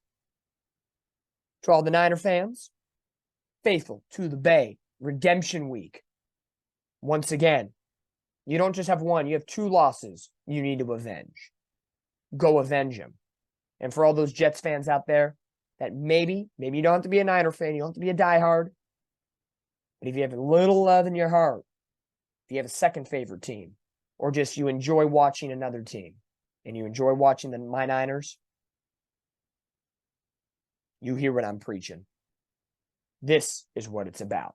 To all the Niner fans, faithful to the Bay, redemption week. Once again, you don't just have one, you have 2 losses you need to avenge. Go avenge them. And for all those Jets fans out there that maybe you don't have to be a Niner fan, you don't have to be a diehard, but if you have a little love in your heart, if you have a second favorite team, or just you enjoy watching another team, and you enjoy watching my Niners, you hear what I'm preaching. This is what it's about.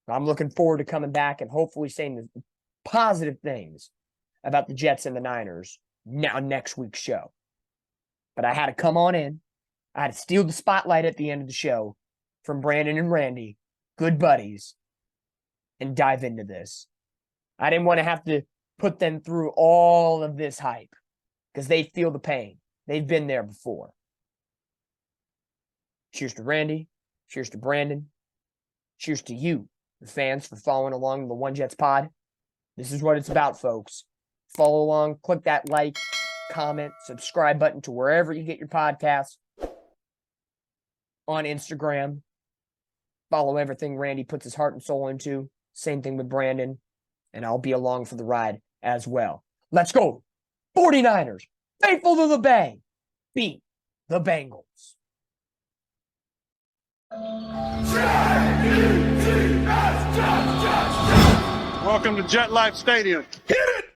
I'm looking forward to coming back and hopefully saying the positive things about the Jets and the Niners now next week's show. But I had to come on in. I had to steal the spotlight at the end of the show from Brandon and Randy, good buddies, and dive into this. I didn't want to have to put them through all of this hype because they feel the pain. They've been there before. Cheers to Randy. Cheers to Brandon. Cheers to you, the fans, for following along the One Jets pod. This is what it's about, folks. Follow along. Click that like, comment, subscribe button to wherever you get your podcasts. On Instagram. Follow everything Randy puts his heart and soul into. Same thing with Brandon. And I'll be along for the ride as well. Let's go. 49ers. Faithful to the Bay. Beat the Bengals. Welcome to Jet Life Stadium. Hit it!